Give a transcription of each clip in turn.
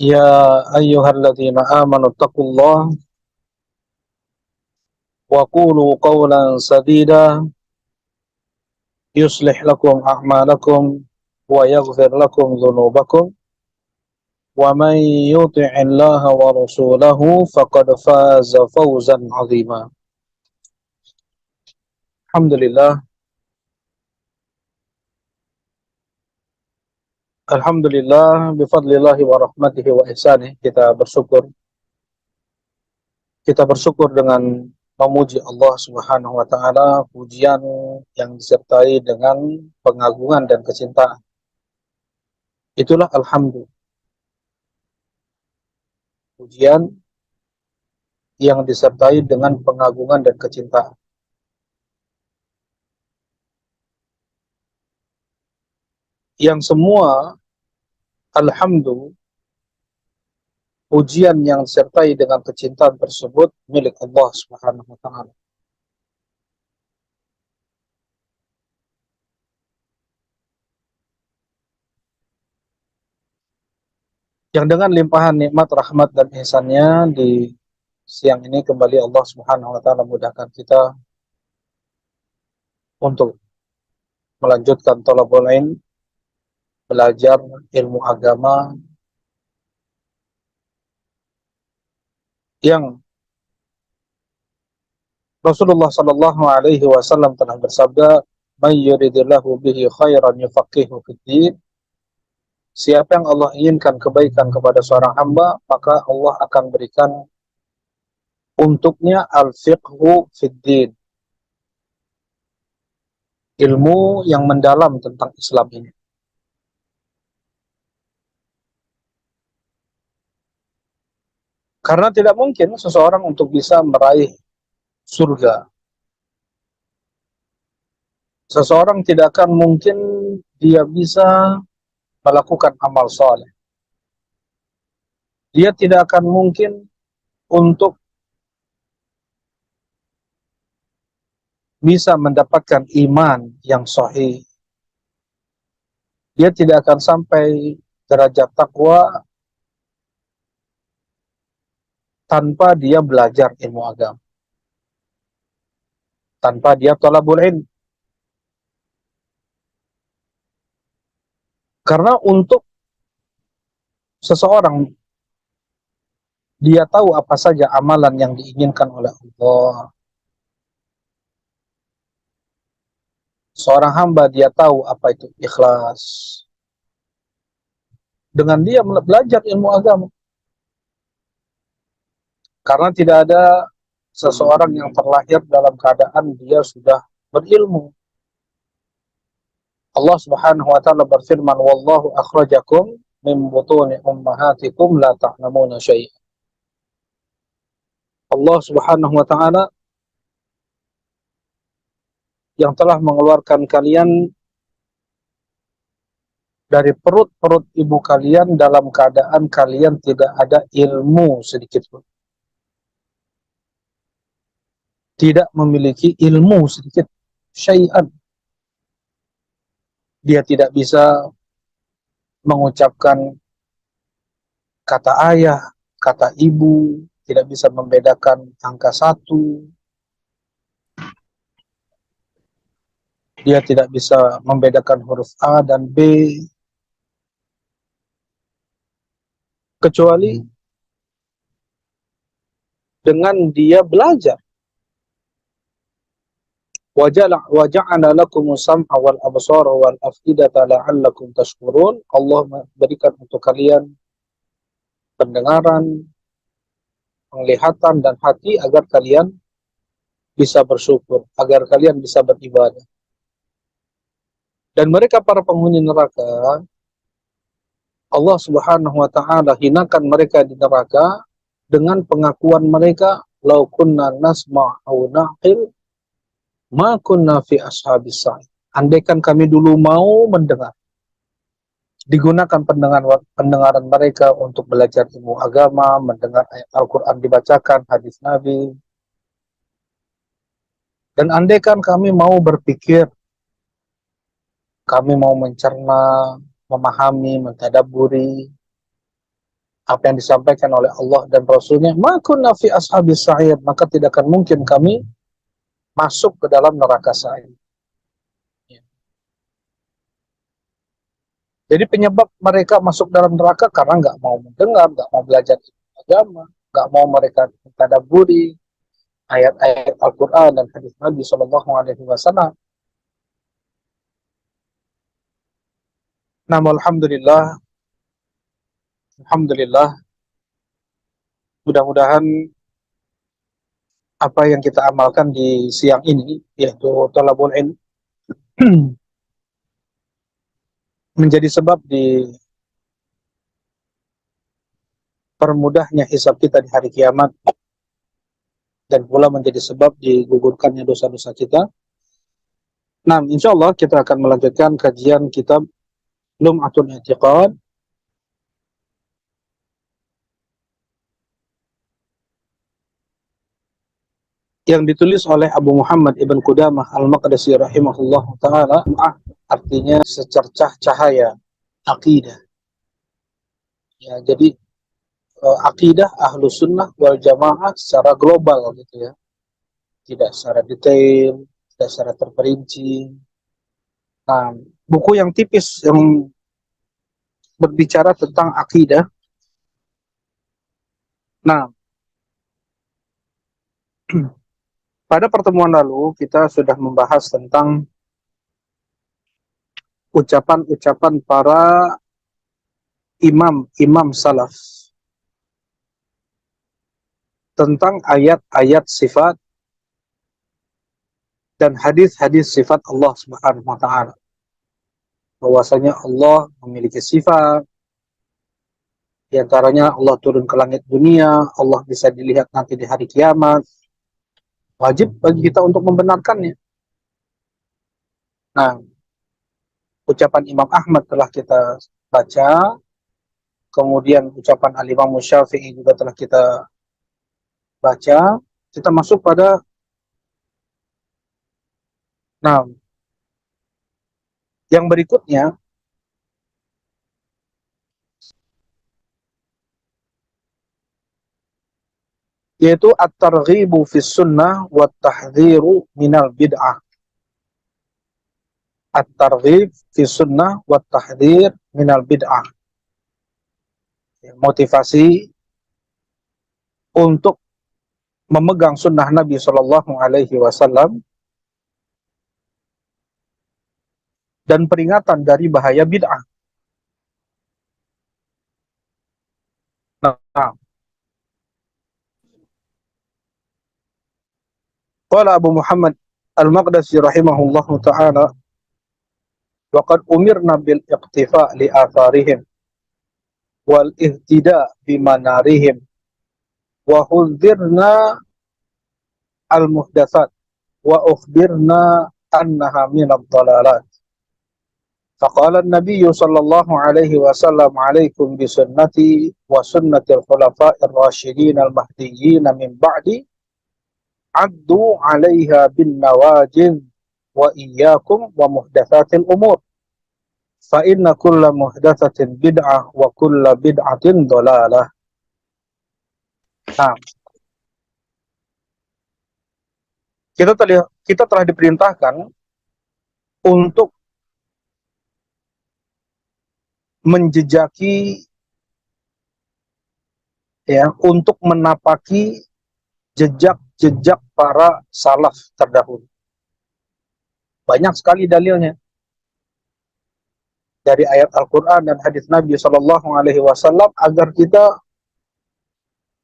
يا أيها الذين آمنوا اتقوا الله وقولوا قولا سديدا يصلح لكم أعمالكم ويغفر لكم ذنوبكم ومن يطع الله ورسوله فقد فاز فوزا عظيما. Alhamdulillah, Alhamdulillah, bifadlillahi wa rahmatihi wa ihsanih, kita bersyukur dengan memuji Allah Subhanahu wa taala, pujian yang disertai dengan pengagungan dan kecintaan. Itulah alhamdulillah, pujian yang disertai dengan pengagungan dan kecintaan. Yang semua alhamdulillah, pujian yang disertai dengan kecintaan tersebut milik Allah Subhanahu wa taala. Yang dengan limpahan nikmat, rahmat dan ihsannya di siang ini kembali Allah Subhanahu wa taala mudahkan kita untuk melanjutkan thalabul ilm, belajar ilmu agama yang Rasulullah sallallahu alaihi wasallam telah bersabda, "May yuridillahu bihi khairan yufaqihu fid din." Siapa yang Allah inginkan kebaikan kepada seorang hamba, maka Allah akan berikan untuknya al-fiqhu fid din, ilmu yang mendalam tentang Islam ini. Karena tidak mungkin seseorang untuk bisa meraih surga. Seseorang tidak akan mungkin dia bisa melakukan amal soleh. Dia tidak akan mungkin untuk bisa mendapatkan iman yang sahih. Dia tidak akan sampai derajat takwa tanpa dia belajar ilmu agama, tanpa dia thalabul ilm. Karena untuk seseorang dia tahu apa saja amalan yang diinginkan oleh Allah. Seorang hamba dia tahu apa itu ikhlas. Dengan dia belajar ilmu agama. Karena tidak ada seseorang yang terlahir dalam keadaan dia sudah berilmu. Allah Subhanahu wa taala berfirman, "Wallahu akhrajakum min butuni ummahatikum la ta'lamuna syai'an." Allah Subhanahu wa taala yang telah mengeluarkan kalian dari perut-perut ibu kalian dalam keadaan kalian tidak ada ilmu sedikit pun. Tidak memiliki ilmu sedikit, syai'an. Dia tidak bisa mengucapkan kata ayah, kata ibu, tidak bisa membedakan angka 1. Dia tidak bisa membedakan huruf A dan B. Kecuali dengan dia belajar. Waja'ala lakumus sam'a wal absara wal afidata la'allakum tashkurun. Allah berikan untuk kalian pendengaran, penglihatan dan hati agar kalian bisa bersyukur, agar kalian bisa beribadah. Dan mereka para penghuni neraka, Allah Subhanahu wa taala hinakan mereka di neraka dengan pengakuan mereka, "Lau kunna nasma' au naqil ma kunna fi ashabis sa'id." Andaikan kami dulu mau mendengar, digunakan pendengaran mereka untuk belajar ilmu agama, mendengar ayat Al-Quran dibacakan, hadis Nabi. Dan andaikan kami mau berpikir, kami mau mencerna, memahami, mentadabburi, apa yang disampaikan oleh Allah dan Rasulnya, ma kunna fi ashabis sa'ir, maka tidak akan mungkin kami masuk ke dalam neraka sa'ir. Jadi penyebab mereka masuk dalam neraka karena nggak mau mendengar, nggak mau belajar agama, nggak mau mereka tadabburi ayat-ayat Al-Quran dan hadis Nabi Shallallahu Alaihi Wasallam. Namun alhamdulillah, mudah-mudahan apa yang kita amalkan di siang ini, yaitu talabul ilm, menjadi sebab di permudahnya hisab kita di hari kiamat, dan pula menjadi sebab digugurkannya dosa-dosa kita. Nah, insya Allah kita akan melanjutkan kajian kitab Lum'atul I'tiqad yang ditulis oleh Abu Muhammad Ibn Qudamah Al-Maqdisi rahimahullah ta'ala. Artinya secercah cahaya akidah. Ya, jadi akidah Ahlus Sunnah wal Jamaah secara global gitu ya. Tidak secara detail, tidak secara terperinci. Nah, buku yang tipis yang berbicara tentang akidah. Nah, pada pertemuan lalu kita sudah membahas tentang ucapan-ucapan para imam salaf tentang ayat-ayat sifat dan hadis-hadis sifat Allah Subhanahu wa taala. Bahwasanya Allah memiliki sifat, di antaranya Allah turun ke langit dunia, Allah bisa dilihat nanti di hari kiamat. Wajib bagi kita untuk membenarkannya. Nah, ucapan Imam Ahmad telah kita baca, kemudian ucapan Al-Imam Syafi'i juga telah kita baca. Kita masuk pada yang berikutnya, yaitu at-targhibu fis sunnah wa tahdhiru minal bid'ah. At-targhib fis sunnah wa tahdhir minal bid'ah. Motivasi untuk memegang sunnah Nabi Shallallahu Alaihi Wasallam dan peringatan dari bahaya bid'ah. Nah, qala Abu Muhammad Al-Maqdisi rahimahullahu ta'ala, wa qad umirna bil iqtifa li atharihim wal ihtida bi manarihim wa hudhirna al muhdatsat wa ukhbirna annaha min ad-dalalat. فقال النبي صلى الله عليه وسلم عليكم بسنتي وسنة الخلفاء الراشدين المهديين من بعدي عدوا عليها بالنواجذ وإياكم ومحدثات الأمور فإن كل محدثة بدعة وكل بدعة ضلالة. Nah, kita telah diperintahkan untuk menjejaki, ya, untuk menapaki jejak-jejak para salaf terdahulu. Banyak sekali dalilnya dari ayat Al-Quran dan hadis Nabi Shallallahu Alaihi Wasallam agar kita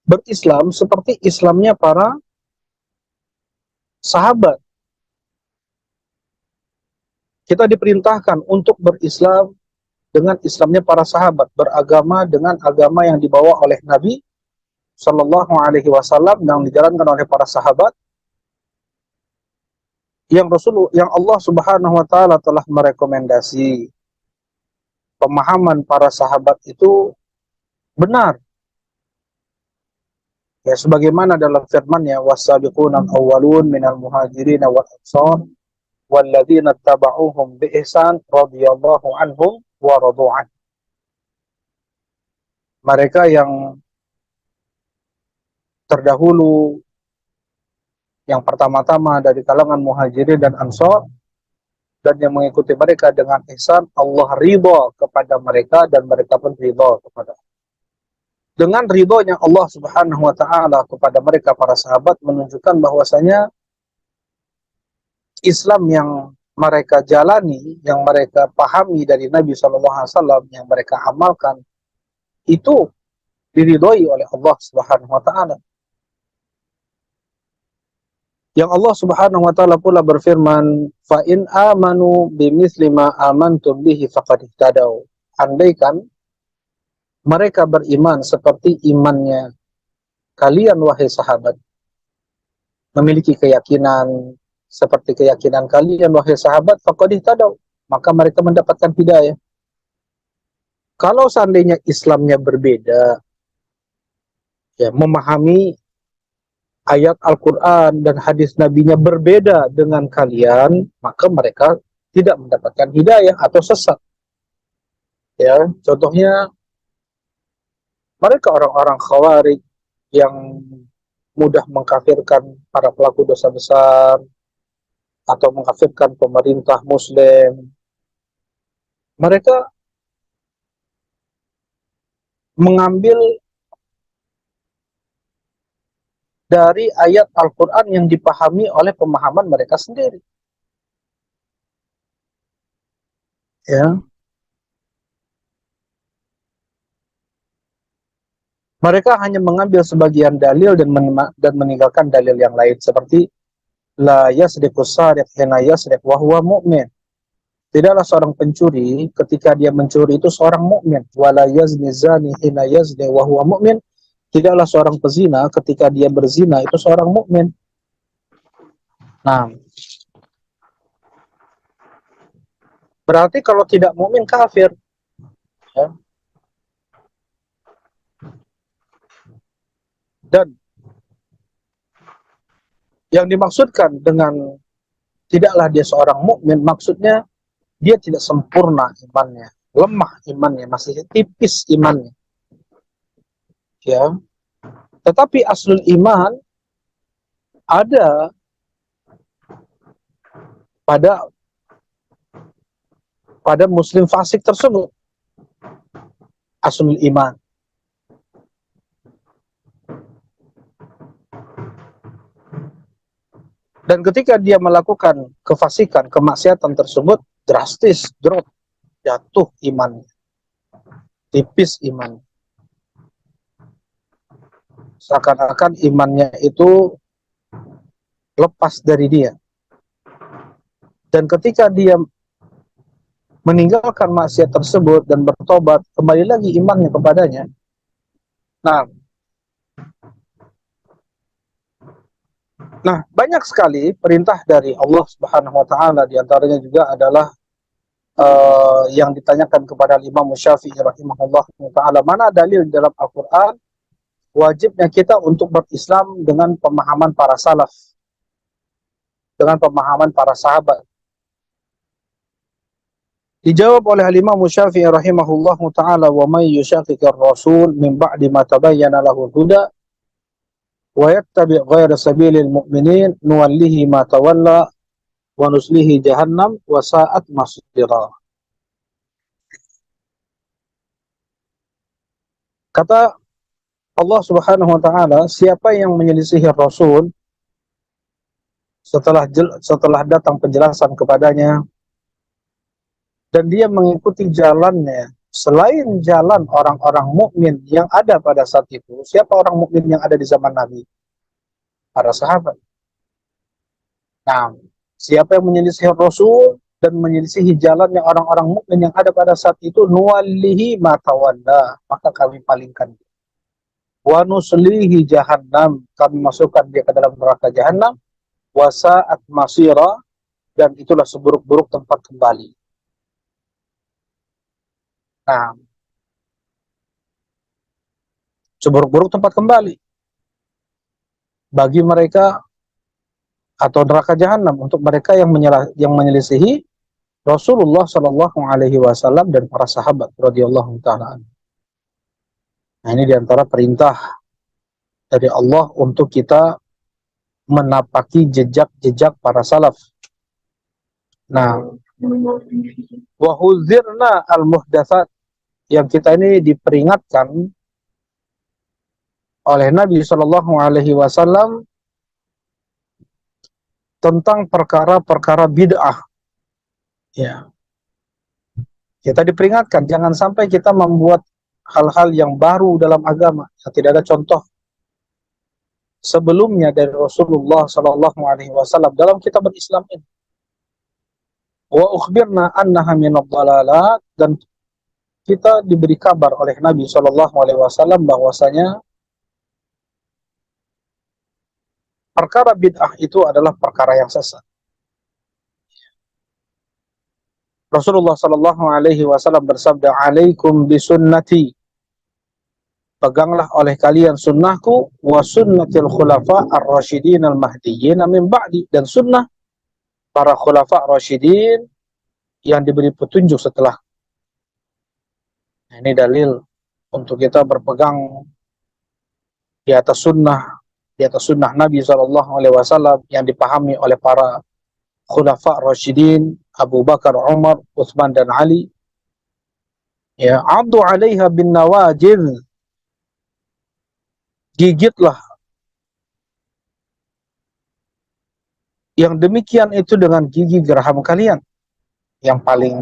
berislam seperti Islamnya para sahabat. Kita diperintahkan untuk berislam dengan Islamnya para sahabat, beragama dengan agama yang dibawa oleh Nabi Shallallahu Alaihi Wasallam yang dijalankan oleh para sahabat, yang Allah Subhanahu Wa Taala telah merekomendasi pemahaman para sahabat itu benar. Ya, sebagaimana dalam firman-Nya, was-sabiquna al-awwalun minal muhajirin wal ansar walladzina tabauhum bi ihsan radhiyallahu anhum wa radu an. mereka yang terdahulu, yang pertama-tama dari kalangan Muhajirin dan Ansor, dan yang mengikuti mereka dengan ihsan, Allah ridha kepada mereka dan mereka pun ridha kepada. Dengan ridhonya Allah Subhanahu wa taala kepada mereka para sahabat menunjukkan bahwasanya Islam yang mereka jalani, yang mereka pahami dari Nabi SAW, yang mereka amalkan, itu diridhoi oleh Allah Subhanahu wa taala. Yang Allah Subhanahu wa taala pula berfirman, "Fa in amanu bimitsli ma amantum bihi faqad ihtadaw." Andaikan mereka beriman seperti imannya kalian wahai sahabat, memiliki keyakinan seperti keyakinan kalian wahai sahabat, faqad ihtadaw, maka mereka mendapatkan hidayah. Kalau seandainya Islamnya berbeda, ya, memahami ayat Al-Quran dan hadis Nabi-Nya berbeda dengan kalian, maka mereka tidak mendapatkan hidayah atau sesat. Ya, contohnya mereka orang-orang Khawarij yang mudah mengkafirkan para pelaku dosa besar atau mengkafirkan pemerintah Muslim. Mereka mengambil dari ayat Al-Quran yang dipahami oleh pemahaman mereka sendiri. Ya, mereka hanya mengambil sebagian dalil dan meninggalkan dalil yang lain, seperti la yasriqus sariq hina yasriq wa huwa mu'min. Tidaklah seorang pencuri ketika dia mencuri itu seorang mukmin. Wala yazni zani hina yazni wa huwa mu'min. Tidaklah seorang pezina ketika dia berzina itu seorang mukmin. Nah, berarti kalau tidak mukmin kafir. Ya. Dan yang dimaksudkan dengan tidaklah dia seorang mukmin, maksudnya dia tidak sempurna imannya, lemah imannya, masih tipis imannya. Ya. Tetapi aslul iman ada pada muslim fasik tersebut. Aslul iman. Dan ketika dia melakukan kefasikan, kemaksiatan tersebut, drastis, drop, jatuh imannya, tipis iman. Seakan-akan imannya itu lepas dari dia. Dan ketika dia meninggalkan maksiat tersebut dan bertobat, kembali lagi imannya kepadanya. Nah, banyak sekali perintah dari Allah Subhanahu wa taala, di antaranya juga adalah yang ditanyakan kepada Imam Syafi'i rahimahullah taala, mana dalil dalam Al-Qur'an wajibnya kita untuk berislam dengan pemahaman para salaf, dengan pemahaman para sahabat. Dijawab oleh Imam Syafi'i rahimahullah taala, wa may yushaqiqir rasul min ba'di ma tabayyana lahu huda wa yattabi' ghayra sabilil mu'minin nuwallihi ma tawalla wa nuslihi jahannam wa sa'at masira. Kata Allah Subhanahu wa taala, siapa yang menyelisihi Rasul setelah datang penjelasan kepadanya dan dia mengikuti jalannya selain jalan orang-orang mukmin yang ada pada saat itu. Siapa orang mukmin yang ada di zaman Nabi? Para sahabat. Nah, siapa yang menyelisihi Rasul dan menyelisihi jalannya orang-orang mukmin yang ada pada saat itu, nuwallihi ma tawalla, maka kami palingkan. Wa nuslihi jahannam, kami masukkan dia ke dalam neraka jahannam. Wa sa'at masira, dan itulah seburuk-buruk tempat kembali. Nah, seburuk-buruk tempat kembali bagi mereka, atau neraka jahanam untuk mereka yang menyelisihi Rasulullah Shallallahu Alaihi Wasallam dan para sahabat radhiyallahu taala. Nah, ini diantara perintah dari Allah untuk kita menapaki jejak-jejak para salaf. Nah, wahuzirna al-muhdatsat, yang kita ini diperingatkan oleh Nabi Shallallahu Alaihi Wasallam tentang perkara-perkara bid'ah. Ya, kita diperingatkan jangan sampai kita membuat hal-hal yang baru dalam agama yang tidak ada contoh sebelumnya dari Rasulullah Shallallahu Alaihi Wasallam dalam kitab Islam ini. Wa ukhbirna annaha minad dhalalat, dan kita diberi kabar oleh Nabi Shallallahu Alaihi Wasallam bahwasanya perkara bid'ah itu adalah perkara yang sesat. Rasulullah Shallallahu Alaihi Wasallam bersabda, "Alaikum bisunnati, peganglah oleh kalian sunnahku, wa sunnatil khulafa ar-rasyidin al-mahdiyyin min ba'di, dan sunnah para khulafa rasyidin yang diberi petunjuk setelah." Nah, ini dalil untuk kita berpegang di atas sunnah Nabi Shallallahu Alaihi Wasallam yang dipahami oleh para khulafa rasyidin Abu Bakar, Umar, Utsman dan Ali. Ya, addu 'alaiha bin nawajid, gigitlah yang demikian itu dengan gigi geraham kalian. Yang paling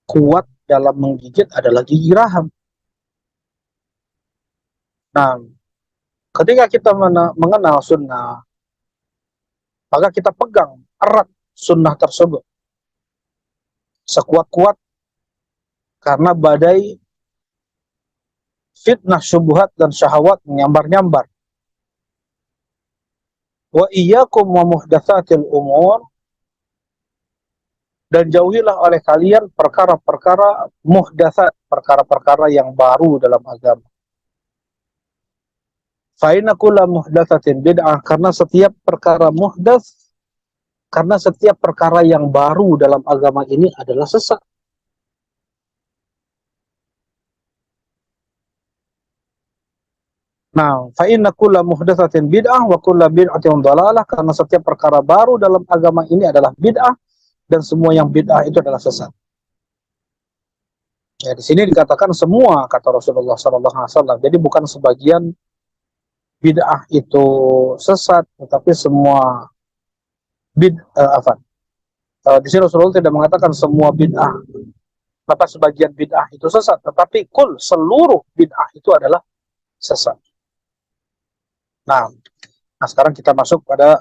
kuat dalam menggigit adalah gigi geraham. Nah, ketika kita mengenal sunnah, maka kita pegang erat sunnah tersebut sekuat-kuat, karena badai fitnah, syubhat dan syahwat menyambar-nyambar. Wa iyyakum wa muhdatsatil umur, dan jauhilah oleh kalian perkara-perkara muhdatsat, perkara-perkara yang baru dalam agama. Fa inna kulla muhdatsatin bid'ah, karena setiap perkara muhdats, karena setiap perkara yang baru dalam agama ini adalah sesat. Nah, fa inna kulla muhdatsatin bid'ah wa kulla bid'atin dhalalah, karena setiap perkara baru dalam agama ini adalah bid'ah, dan semua yang bid'ah itu adalah sesat. Ya, di sini dikatakan semua, kata Rasulullah SAW. Jadi bukan sebagian bid'ah itu sesat, tetapi semua di sini Rasulullah tidak mengatakan semua bid'ah, maka sebagian bid'ah itu sesat, tetapi seluruh bid'ah itu adalah sesat. Nah, sekarang kita masuk pada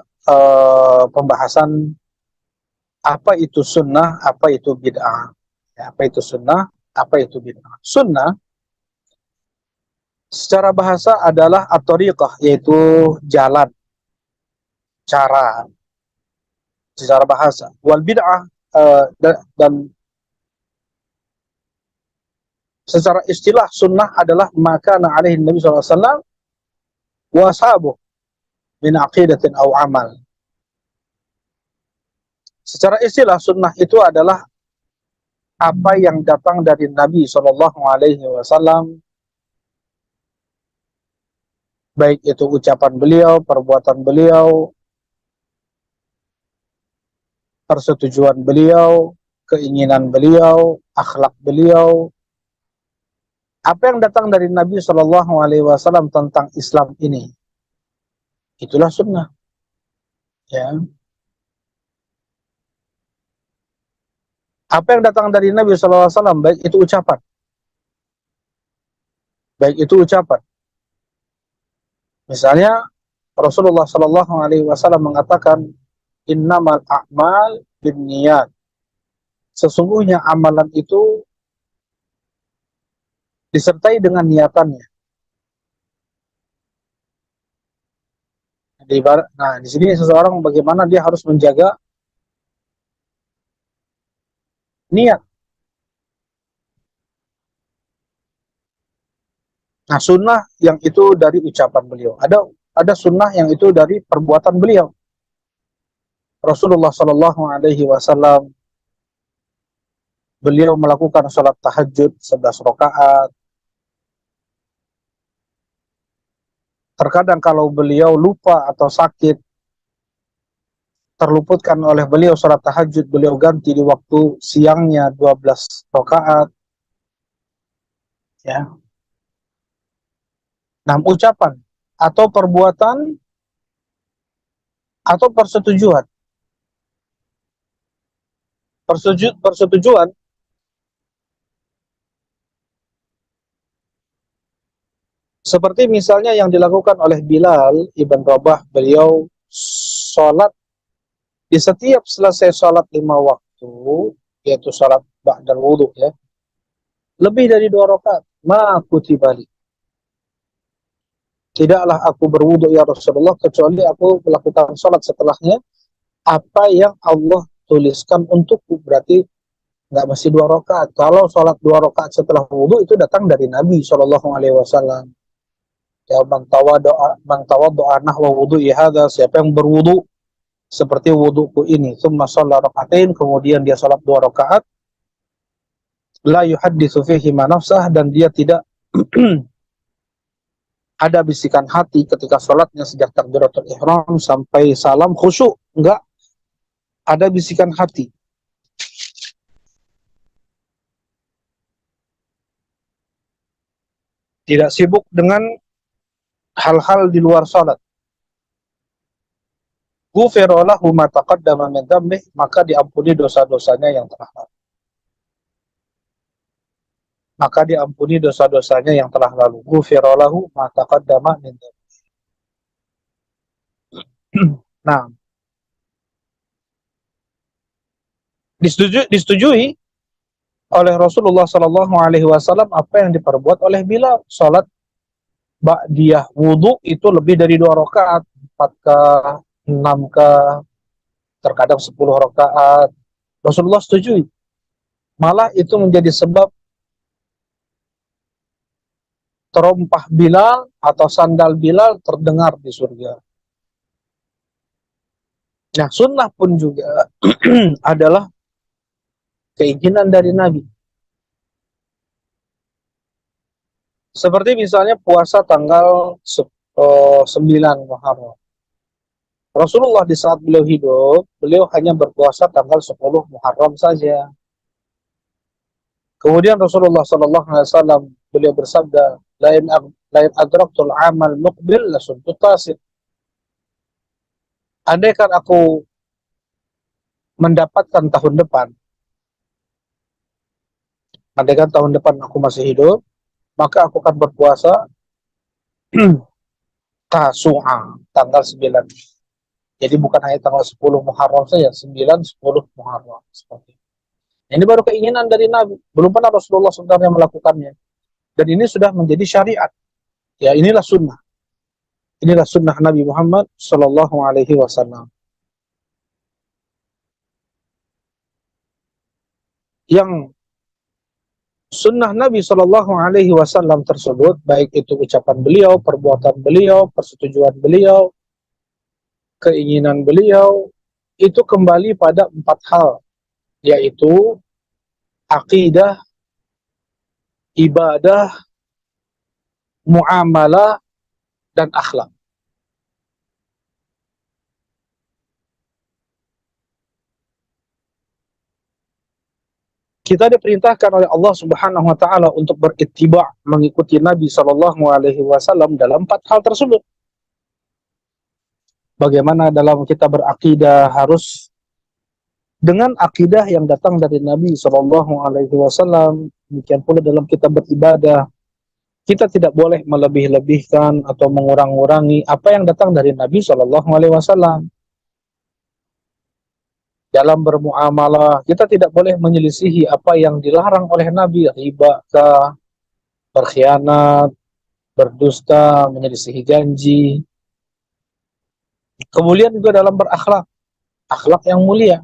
pembahasan apa itu sunnah, apa itu bid'ah. Ya, apa itu sunnah, apa itu bid'ah. Sunnah secara bahasa adalah at-thariqah, yaitu jalan, cara secara bahasa. Wal bid'ah, dan secara istilah sunnah adalah maka alaihi Nabi SAW wa ashabuh min aqidatin aw amal. Secara istilah sunnah itu adalah apa yang datang dari Nabi Shallallahu Alaihi Wasallam, baik itu ucapan beliau, perbuatan beliau, persetujuan beliau, keinginan beliau, akhlak beliau. Apa yang datang dari Nabi Shallallahu Alaihi Wasallam tentang Islam ini, itulah sunnah. Ya. Apa yang datang dari Nabi Shallallahu Alaihi Wasallam, baik itu ucapan. Misalnya Rasulullah Shallallahu Alaihi Wasallam mengatakan, innamal a'mal binniyat, sesungguhnya amalan itu disertai dengan niatannya. Nah, di sini seseorang bagaimana dia harus menjaga niat. Nah, sunnah yang itu dari ucapan beliau. Ada sunnah yang itu dari perbuatan beliau. Rasulullah Shallallahu Alaihi Wasallam, beliau melakukan sholat tahajud 11 rakaat. Terkadang kalau beliau lupa atau sakit, terluputkan oleh beliau sholat tahajud, beliau ganti di waktu siangnya 12 rakaat. Ya. Nah, ucapan atau perbuatan atau persetujuan. Persetujuan seperti misalnya yang dilakukan oleh Bilal ibn Rabah, beliau sholat di setiap selesai sholat 5 waktu, yaitu sholat ba'dal wudhu ya, lebih dari 2 rakaat. Ma kutibali. Tidaklah aku berwudhu ya Rasulullah kecuali aku melakukan sholat setelahnya apa yang Allah tuliskan untukku. Berarti nggak mesti 2 rakaat. Kalau sholat 2 rakaat setelah wudhu itu datang dari Nabi SAW. Ya, man tawaddo'a nahwa wudhu'i hadza, siapa yang berwudhu seperti wudhuku ini, tsumma shalla raka'atain, kemudian dia salat 2 rakaat, la yuhadditsu fihi ma nafsah, dan dia tidak ada bisikan hati ketika salatnya sejak takbiratul ihram sampai salam khusyuk, enggak ada bisikan hati. Tidak sibuk dengan hal-hal di luar salat. Ghufira lahu ma taqaddama min dzambih, maka diampuni dosa-dosanya yang telah lalu. Maka diampuni dosa-dosanya yang telah lalu. Ghufira lahu ma taqaddama min dzambih. Nah, disetujui oleh Rasulullah Sallallahu Alaihi Wasallam apa yang diperbuat oleh Bilal. Salat ba'diyah wudhu itu lebih dari 2 rakaat, 4 kah, 6 kah, terkadang 10 rakaat. Rasulullah setujui. Malah itu menjadi sebab terompah Bilal atau sandal Bilal terdengar di surga. Nah, sunnah pun juga adalah keinginan dari Nabi. Seperti misalnya puasa tanggal 9 Muharram. Rasulullah di saat beliau hidup, beliau hanya berpuasa tanggal 10 Muharram saja. Kemudian Rasulullah sallallahu alaihi wasallam beliau bersabda, lain adraktul amal muqbil lasuntu tasid. Andaikan aku mendapatkan tahun depan, andaikan tahun depan aku masih hidup, maka aku akan berpuasa Tasu'a, tanggal 9. Jadi bukan hanya tanggal 10 Muharram saja, 9, 10 Muharram. Seperti itu. Ini baru keinginan dari Nabi. Belum pernah Rasulullah sebenarnya melakukannya. Dan ini sudah menjadi syariat. Ya, inilah sunnah. Inilah sunnah Nabi Muhammad Sallallahu Alaihi Wasallam. Yang sunnah Nabi Sallallahu Alaihi Wasallam tersebut, baik itu ucapan beliau, perbuatan beliau, persetujuan beliau, keinginan beliau, itu kembali pada 4 hal, yaitu akidah, ibadah, muamalah, dan akhlak. Kita diperintahkan oleh Allah Subhanahu wa taala untuk berittiba', mengikuti Nabi sallallahu alaihi wasallam dalam 4 hal tersebut. Bagaimana dalam kita berakidah, harus dengan akidah yang datang dari Nabi sallallahu alaihi wasallam. Demikian pula dalam kita beribadah, kita tidak boleh melebih-lebihkan atau mengurang-urangi apa yang datang dari Nabi sallallahu alaihi wasallam. Dalam bermuamalah, kita tidak boleh menyelisihi apa yang dilarang oleh Nabi, riba, berkhianat, berdusta, menyelisihi janji. Kemudian juga dalam berakhlak, akhlak yang mulia,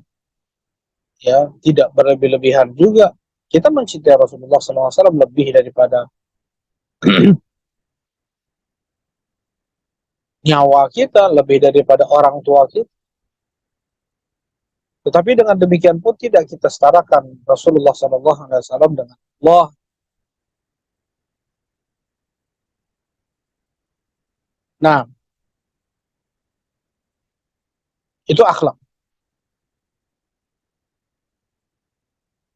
ya, tidak berlebih-lebihan juga. Kita mencintai Rasulullah SAW lebih daripada nyawa kita, lebih daripada orang tua kita. Tetapi dengan demikian pun tidak kita setarakan Rasulullah SAW dengan Allah. Nah, itu akhlak.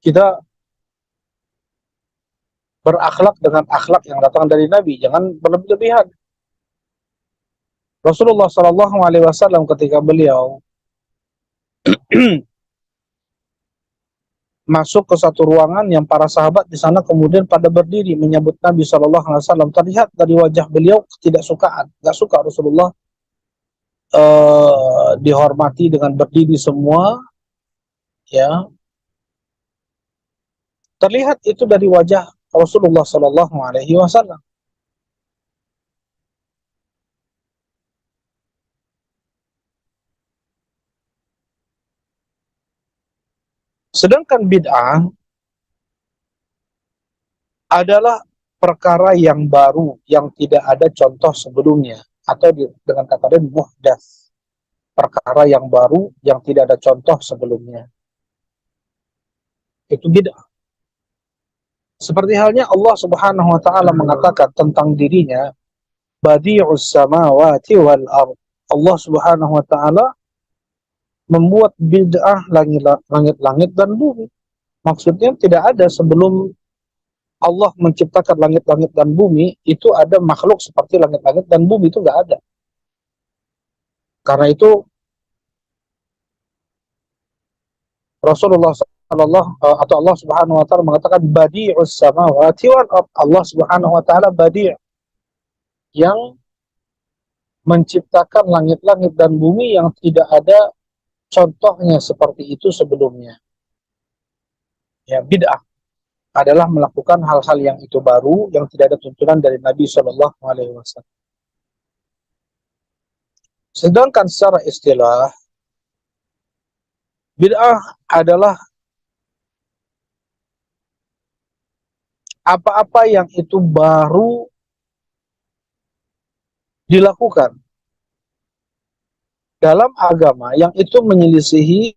Kita berakhlak dengan akhlak yang datang dari Nabi, jangan berlebih-lebihan. Rasulullah Shallallahu Alaihi Wasallam ketika beliau masuk ke satu ruangan yang para sahabat di sana kemudian pada berdiri menyambut Nabi Shallallahu Alaihi Wasallam, terlihat dari wajah beliau ketidaksukaan, nggak suka Rasulullah dihormati dengan berdiri semua, ya, terlihat itu dari wajah Rasulullah Shallallahu Alaihi Wasallam. Sedangkan bid'ah adalah perkara yang baru yang tidak ada contoh sebelumnya, atau dengan kata lain muhdats, perkara yang baru yang tidak ada contoh sebelumnya. Itu bid'ah. Seperti halnya Allah Subhanahu wa taala mengatakan tentang dirinya, Badi'us samawati wal ard. Allah Subhanahu wa taala membuat bid'ah langit-langit dan bumi. Maksudnya tidak ada sebelum Allah menciptakan langit-langit dan bumi, itu ada makhluk seperti langit-langit dan bumi, itu nggak ada. Karena itu Rasulullah atau Allah Subhanahu wa taala mengatakan badi'us samawati wal ard. Allah Subhanahu wa taala badi' yang menciptakan langit-langit dan bumi yang tidak ada contohnya seperti itu sebelumnya. Ya, bid'ah adalah melakukan hal-hal yang itu baru yang tidak ada tuntunan dari Nabi Shallallahu Alaihi Wasallam. Sedangkan secara istilah, bid'ah adalah apa-apa yang itu baru dilakukan dalam agama yang itu menyelisihi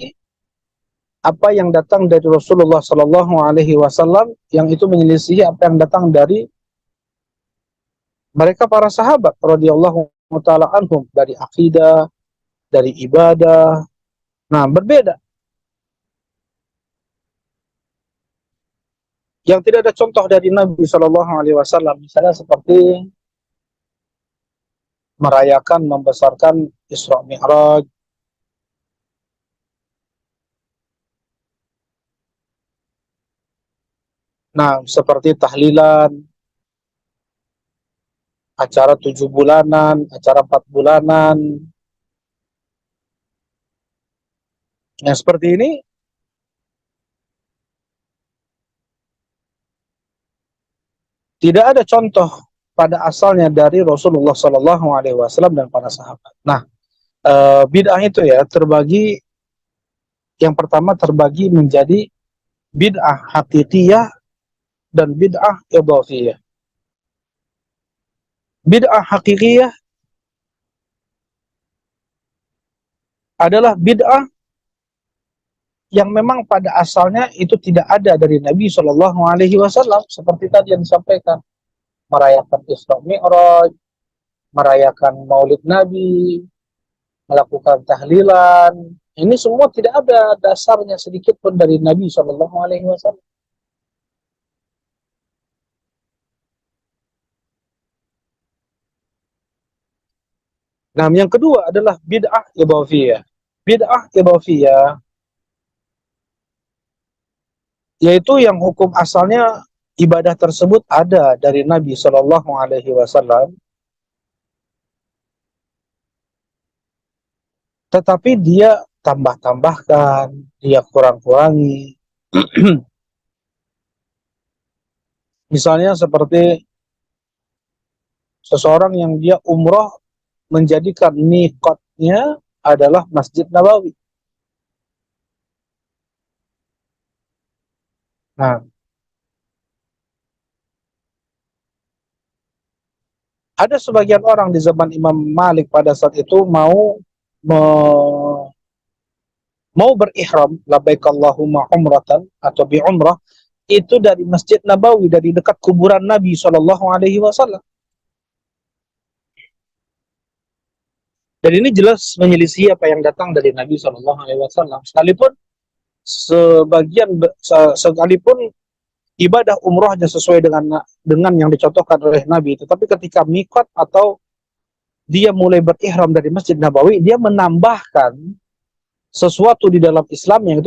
apa yang datang dari Rasulullah Sallallahu Alaihi Wasallam, yang itu menyelisihi apa yang datang dari mereka para sahabat radhiyallahu taala anhum, dari akidah, dari ibadah. Nah, berbeda. Yang tidak ada contoh dari Nabi Sallallahu Alaihi Wasallam, misalnya seperti merayakan, membesarkan Isra Mi'raj, nah seperti tahlilan, acara 7 bulanan, acara 4 bulanan, yang seperti ini tidak ada contoh pada asalnya dari Rasulullah Sallallahu Alaihi Wasallam dan para sahabat. Nah, bid'ah itu ya terbagi, yang pertama terbagi menjadi bid'ah hakikiyah dan bid'ah idhafiyah. Bid'ah hakikiyah adalah bid'ah yang memang pada asalnya itu tidak ada dari Nabi Shallallahu Alaihi Wasallam, seperti tadi yang disampaikan, merayakan Isra Mi'raj, merayakan Maulid Nabi, melakukan tahlilan. Ini semua tidak ada dasarnya sedikit pun dari Nabi Shallallahu Alaihi Wasallam. Nah, yang kedua adalah bid'ah idhafiyah. Bid'ah idhafiyah yaitu yang hukum asalnya ibadah tersebut ada dari Nabi Shallallahu Alaihi Wasallam, tetapi dia tambah-tambahkan, dia kurang-kurangi. Misalnya seperti seseorang yang dia umroh menjadikan miqatnya adalah Masjid Nabawi. Nah, ada sebagian orang di zaman Imam Malik pada saat itu mau berihram labbaik Allahumma umratan atau bi umrah itu dari Masjid Nabawi, dari dekat kuburan Nabi Shallallahu Alaihi Wasallam. Dan ini jelas menyelisih apa yang datang dari Nabi SAW. Sekalipun ibadah umrohnya sesuai dengan yang dicontohkan oleh Nabi, tetapi ketika mikot atau dia mulai berihram dari Masjid Nabawi, dia menambahkan sesuatu di dalam Islam yang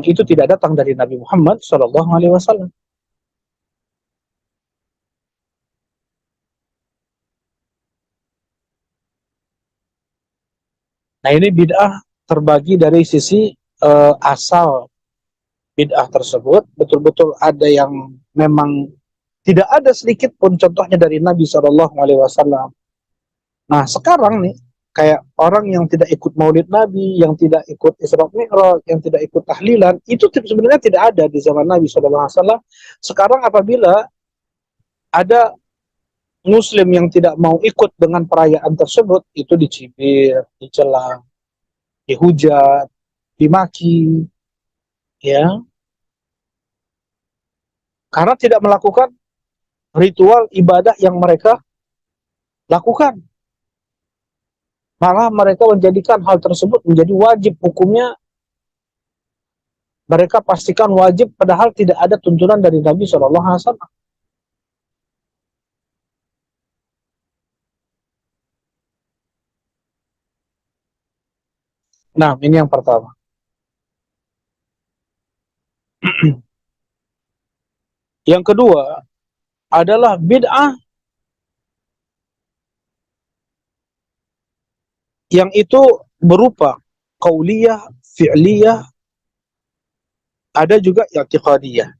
itu tidak datang dari Nabi Muhammad SAW. Nah, ini bid'ah terbagi dari sisi asal bid'ah tersebut. Betul-betul ada yang memang tidak ada sedikit pun contohnya dari Nabi SAW. Nah, sekarang nih, kayak orang yang tidak ikut maulid Nabi, yang tidak ikut Isra Mi'raj, yang tidak ikut tahlilan, itu sebenarnya tidak ada di zaman Nabi SAW. Sekarang apabila ada Muslim yang tidak mau ikut dengan perayaan tersebut, itu dicibir, dicela, dihujat, dimaki, ya, karena tidak melakukan ritual ibadah yang mereka lakukan. Malah mereka menjadikan hal tersebut menjadi wajib hukumnya, mereka pastikan wajib, padahal tidak ada tuntunan dari Nabi SAW. Nah, ini yang pertama. Yang kedua adalah bid'ah yang itu berupa qauliyah, fi'liyah, ada juga i'tiqadiyah.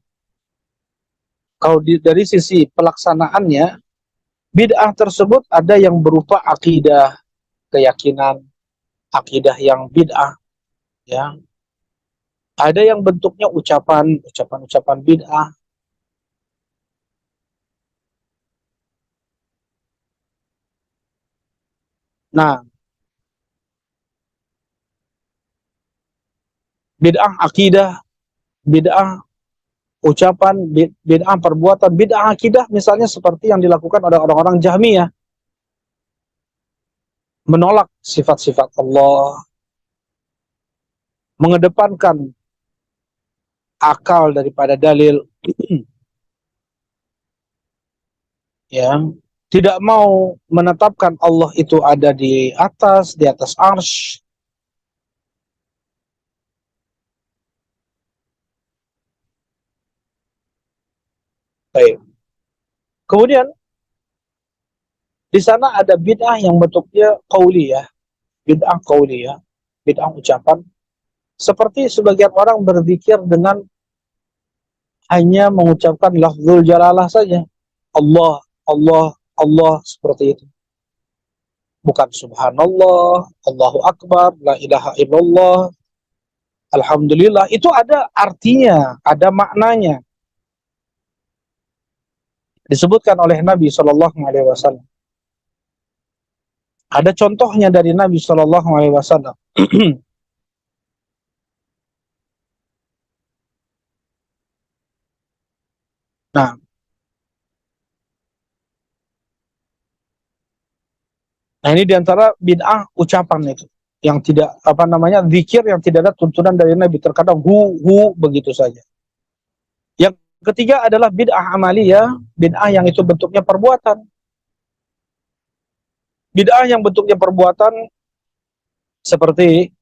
Kalau dari sisi pelaksanaannya, bid'ah tersebut ada yang berupa akidah, keyakinan, akidah yang bid'ah, ya. Ada yang bentuknya ucapan bid'ah. Nah, bid'ah akidah, bid'ah ucapan, bid'ah perbuatan, bid'ah akidah misalnya seperti yang dilakukan oleh orang-orang Jahmiyah, menolak sifat-sifat Allah, mengedepankan akal daripada dalil, ya, tidak mau menetapkan Allah itu ada di atas arsy. Baik. Kemudian di sana ada bid'ah yang bentuknya qauliyah, bid'ah qauliyah, bid'ah ucapan. Seperti sebagian orang berzikir dengan hanya mengucapkan lafzul jalalah saja. Allah, Allah, Allah, seperti itu. Bukan subhanallah, Allahu akbar, la ilaha illallah, alhamdulillah. Itu ada artinya, ada maknanya. Disebutkan oleh Nabi SAW. Ada contohnya dari Nabi SAW. Nah, nah ini diantara bid'ah ucapan itu, yang tidak apa namanya, zikir yang tidak ada tuntunan dari Nabi, terkadang hu begitu saja. Yang ketiga adalah bid'ah amaliyah, bid'ah yang itu bentuknya perbuatan. Bid'ah yang bentuknya perbuatan seperti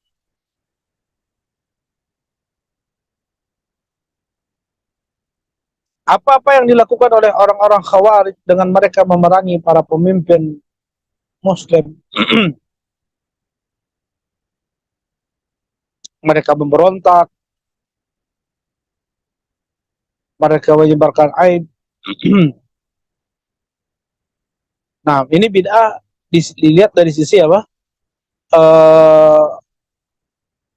apa-apa yang dilakukan oleh orang-orang Khawarij dengan mereka memerangi para pemimpin Muslim. Mereka memberontak, mereka menyebarkan aib. Nah, ini bid'ah dilihat dari sisi apa?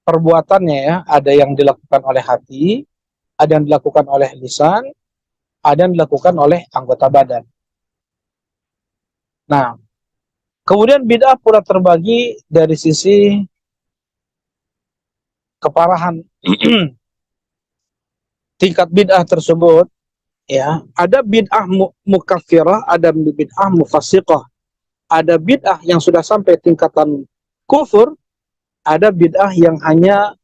Perbuatannya, ya. Ada yang dilakukan oleh hati, ada yang dilakukan oleh lisan, ada yang dilakukan oleh anggota badan. Nah, kemudian bid'ah pula terbagi dari sisi keparahan. Tingkat bid'ah tersebut, ya, ada bid'ah mukaffirah, ada bid'ah mufassiqah. Ada bid'ah yang sudah sampai tingkatan kufur, ada bid'ah yang hanya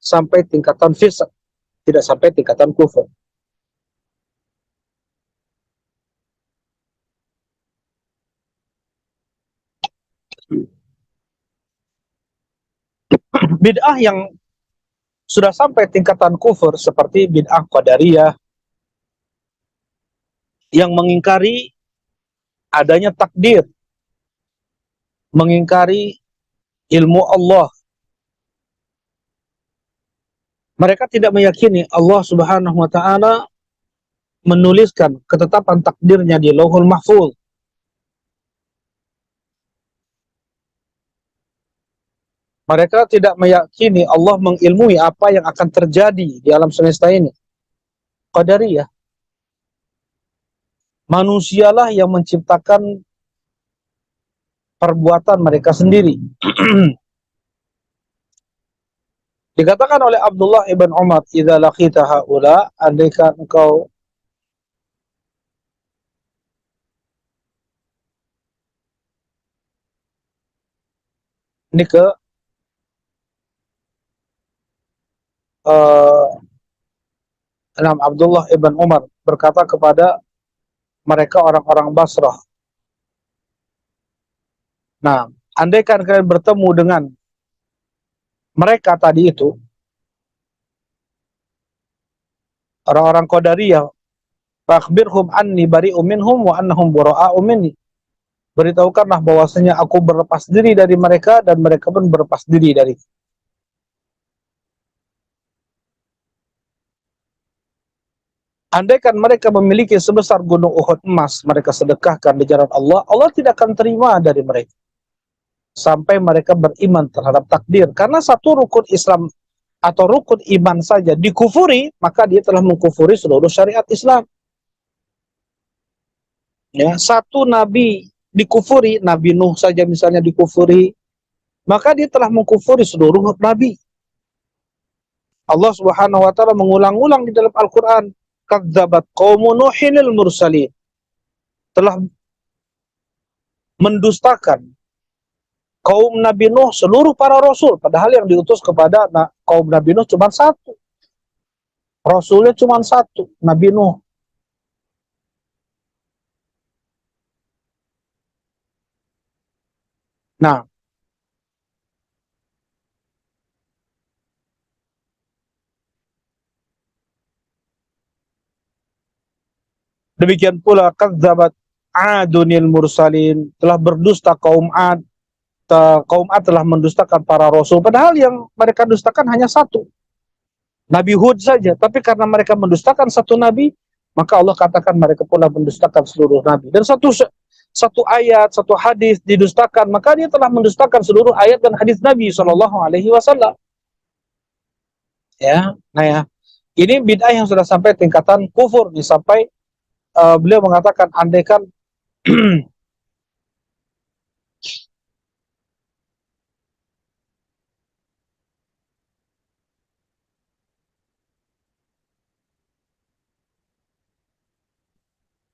sampai tingkatan fisq, tidak sampai tingkatan kufur. Bid'ah yang sudah sampai tingkatan kufur seperti bid'ah qadariyah yang mengingkari adanya takdir, mengingkari ilmu Allah. Mereka tidak meyakini Allah Subhanahu wa taala menuliskan ketetapan takdirnya di Lauhul Mahfuz. Mereka tidak meyakini Allah mengilmui apa yang akan terjadi di alam semesta ini. Qadariyah, manusialah yang menciptakan perbuatan mereka sendiri. Dikatakan oleh Abdullah ibn Umar, "Idza laqita haula", andaikan engkau ini ke uh, Abdullah ibn Umar berkata kepada mereka orang-orang Basrah, nah, andaikan kalian bertemu dengan mereka tadi itu, orang-orang Qadariyah, "Fakhbirhum anni bari'um minhum wa annahum bura'a'u minni." Beritahukanlah bahwasanya aku berlepas diri dari mereka dan mereka pun berlepas diri dari. Andaikan mereka memiliki sebesar gunung Uhud emas, mereka sedekahkan di jalan Allah, Allah tidak akan terima dari mereka sampai mereka beriman terhadap takdir. Karena satu rukun Islam atau rukun iman saja dikufuri, maka dia telah mengkufuri seluruh syariat Islam. Ya, satu nabi dikufuri, Nabi Nuh saja misalnya dikufuri, maka dia telah mengkufuri seluruh nabi. Allah Subhanahu wa taala mengulang-ulang di dalam Al-Qur'an, "Kadzabat qaumun Nuhinil mursalin." Telah mendustakan kaum Nabi Nuh seluruh para rasul, padahal yang diutus kepada kaum Nabi Nuh cuma satu. Rasulnya cuma satu, Nabi Nuh. Nah, demikian pula kadzabat Adunil mursalin, telah berdusta kaum Ad. Kaum Ad telah mendustakan para rasul, padahal yang mereka dustakan hanya satu, Nabi Hud saja. Tapi karena mereka mendustakan satu nabi, maka Allah katakan mereka pula mendustakan seluruh nabi. Dan satu ayat, satu hadis didustakan, maka dia telah mendustakan seluruh ayat dan hadis Nabi Shallallahu Alaihi Wasallam. Ya, nah ya, ini bid'ah yang sudah sampai tingkatan kufur, sampai beliau mengatakan andaikan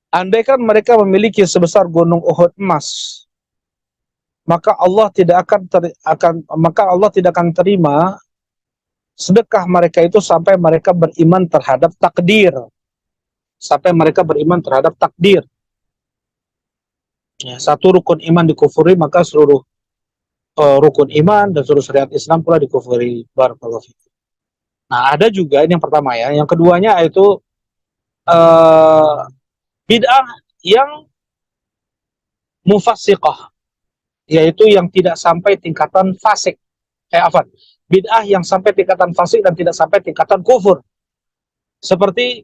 andaikan mereka memiliki sebesar gunung Uhud emas, maka Allah tidak akan terima sedekah mereka itu sampai mereka beriman terhadap takdir. Sampai mereka beriman terhadap takdir. Ya, satu rukun iman dikufuri, maka seluruh rukun iman dan seluruh syariat Islam pula dikufuri. Barakallahu fiik. Nah, ada juga ini yang pertama ya. Yang keduanya yaitu uh, bid'ah yang mufassiqah, yaitu yang tidak sampai tingkatan fasik. Apa? Bid'ah yang sampai tingkatan fasik dan tidak sampai tingkatan kufur. Seperti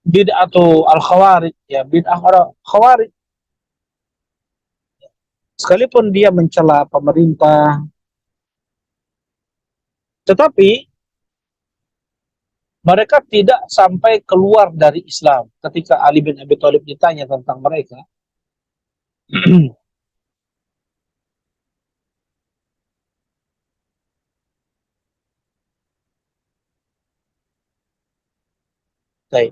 bid'atu al-khawarij, ya, bid'ah orang khawarij. Sekalipun dia mencela pemerintah, tetapi mereka tidak sampai keluar dari Islam. Ketika Ali bin Abi Thalib ditanya tentang mereka, baik.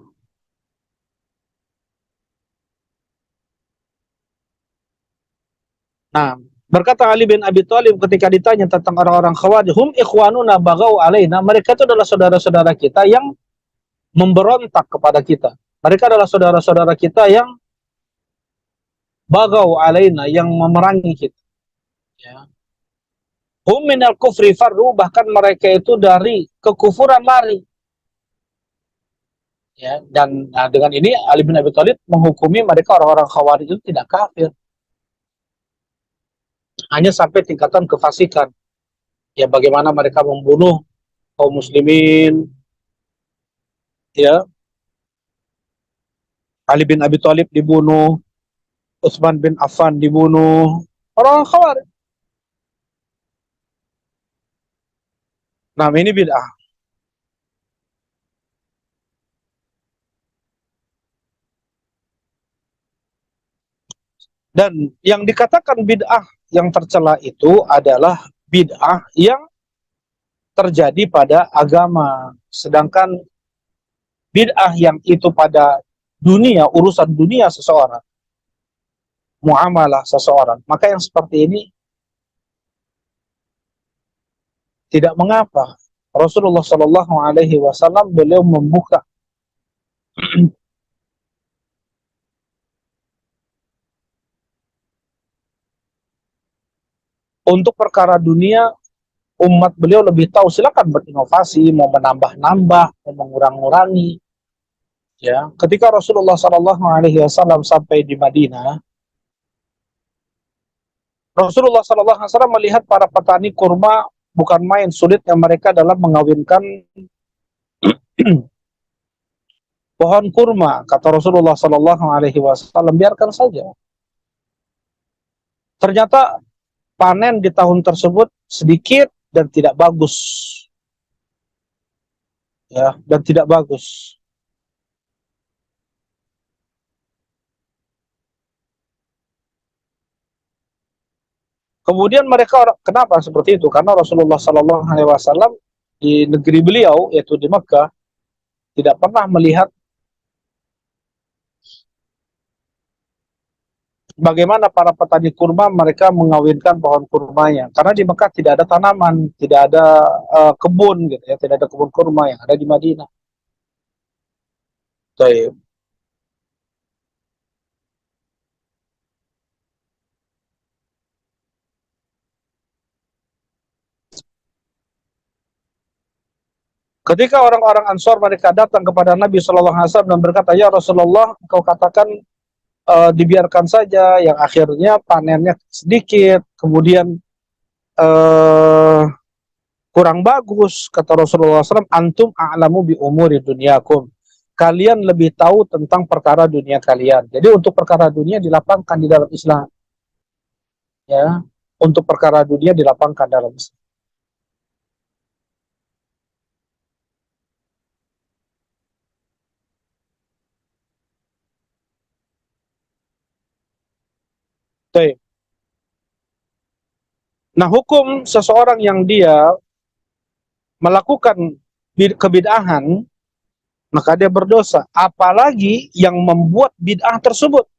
Nah, Berkata Ali bin Abi Thalib ketika ditanya tentang orang-orang Khawarij, hum ikhwanuna bagau alaina, mereka itu adalah saudara-saudara kita yang memberontak kepada kita. Mereka adalah saudara-saudara kita yang bagau alaina, yang memerangi kita. Ya. Hum minal kufri farru, bahkan mereka itu dari kekufuran lari. Ya, dan dengan ini Ali bin Abi Thalib menghukumi mereka orang-orang Khawarij itu tidak kafir, hanya sampai tingkatan kefasikan. Ya, bagaimana mereka membunuh kaum muslimin, ya, Ali bin Abi Thalib dibunuh, Utsman bin Affan dibunuh, orang Khawarij. Nah, ini bid'ah. Dan yang dikatakan bid'ah yang tercela itu adalah bid'ah yang terjadi pada agama. Sedangkan bid'ah yang itu pada dunia, urusan dunia seseorang, muamalah seseorang, maka yang seperti ini tidak mengapa. Rasulullah Shallallahu Alaihi Wasallam beliau membuka untuk perkara dunia, umat beliau lebih tahu, silakan berinovasi, mau menambah-nambah, mau mengurang-ngurangi. Ya, ketika Rasulullah Shallallahu Alaihi Wasallam sampai di Madinah, Rasulullah Shallallahu Alaihi Wasallam melihat para petani kurma bukan main sulitnya mereka dalam mengawinkan pohon kurma. Kata Rasulullah Shallallahu Alaihi Wasallam, biarkan saja. Ternyata panen di tahun tersebut sedikit dan tidak bagus, ya, dan tidak bagus. Kemudian mereka, kenapa seperti itu? Karena Rasulullah Sallallahu Alaihi Wasallam di negeri beliau, yaitu di Mekah, tidak pernah melihat bagaimana para petani kurma mereka mengawinkan pohon kurmanya. Karena di Mekah tidak ada tanaman, tidak ada kebun, gitu ya, tidak ada kebun kurma yang ada di Madinah. Baik. Ketika orang-orang Ansor mereka datang kepada Nabi Shallallahu Alaihi Wasallam dan berkata, ya Rasulullah, engkau katakan dibiarkan saja, yang akhirnya panennya sedikit, kemudian uh, kurang bagus. Kata Rasulullah SAW, antum a'lamu bi umuri dunyakum, kalian lebih tahu tentang perkara dunia kalian. Jadi untuk perkara dunia dilapangkan di dalam Islam, ya, untuk perkara dunia dilapangkan dalam Islam. Baik. Nah, hukum seseorang yang dia melakukan kebid'ahan, maka dia berdosa. Apalagi yang membuat bid'ah tersebut.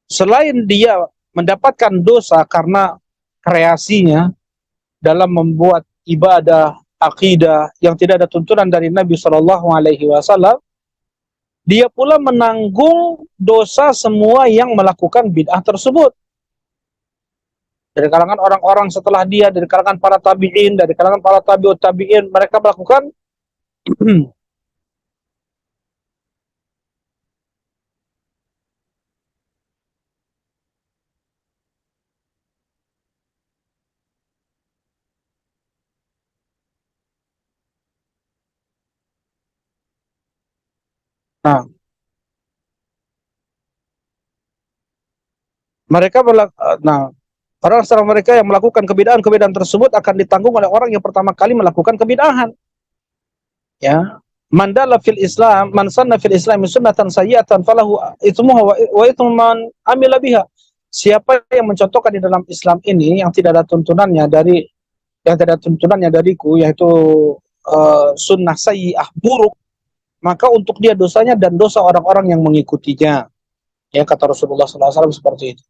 Selain dia mendapatkan dosa karena kreasinya dalam membuat ibadah, akidah yang tidak ada tuntunan dari Nabi Shallallahu Alaihi Wasallam, dia pula menanggung dosa semua yang melakukan bid'ah tersebut. Dari kalangan orang-orang setelah dia, dari kalangan para tabi'in, dari kalangan para tabi'ut tabi'in, mereka melakukan nah, mereka nah, orang setelah mereka yang melakukan kebid'ahan tersebut akan ditanggung oleh orang yang pertama kali melakukan kebid'ahan. Ya, mandala fil Islam, man sanna fil Islam sunnatan sayyi'atan falahu itsmuha wa itsmu man amila biha. Siapa yang mencontohkan di dalam Islam ini yang tidak ada tuntunannya dari, yang tidak ada tuntunannya dariku, yaitu sunnah sayyi'ah, buruk, maka untuk dia dosanya dan dosa orang-orang yang mengikutinya. Ya, kata Rasulullah SAW seperti itu.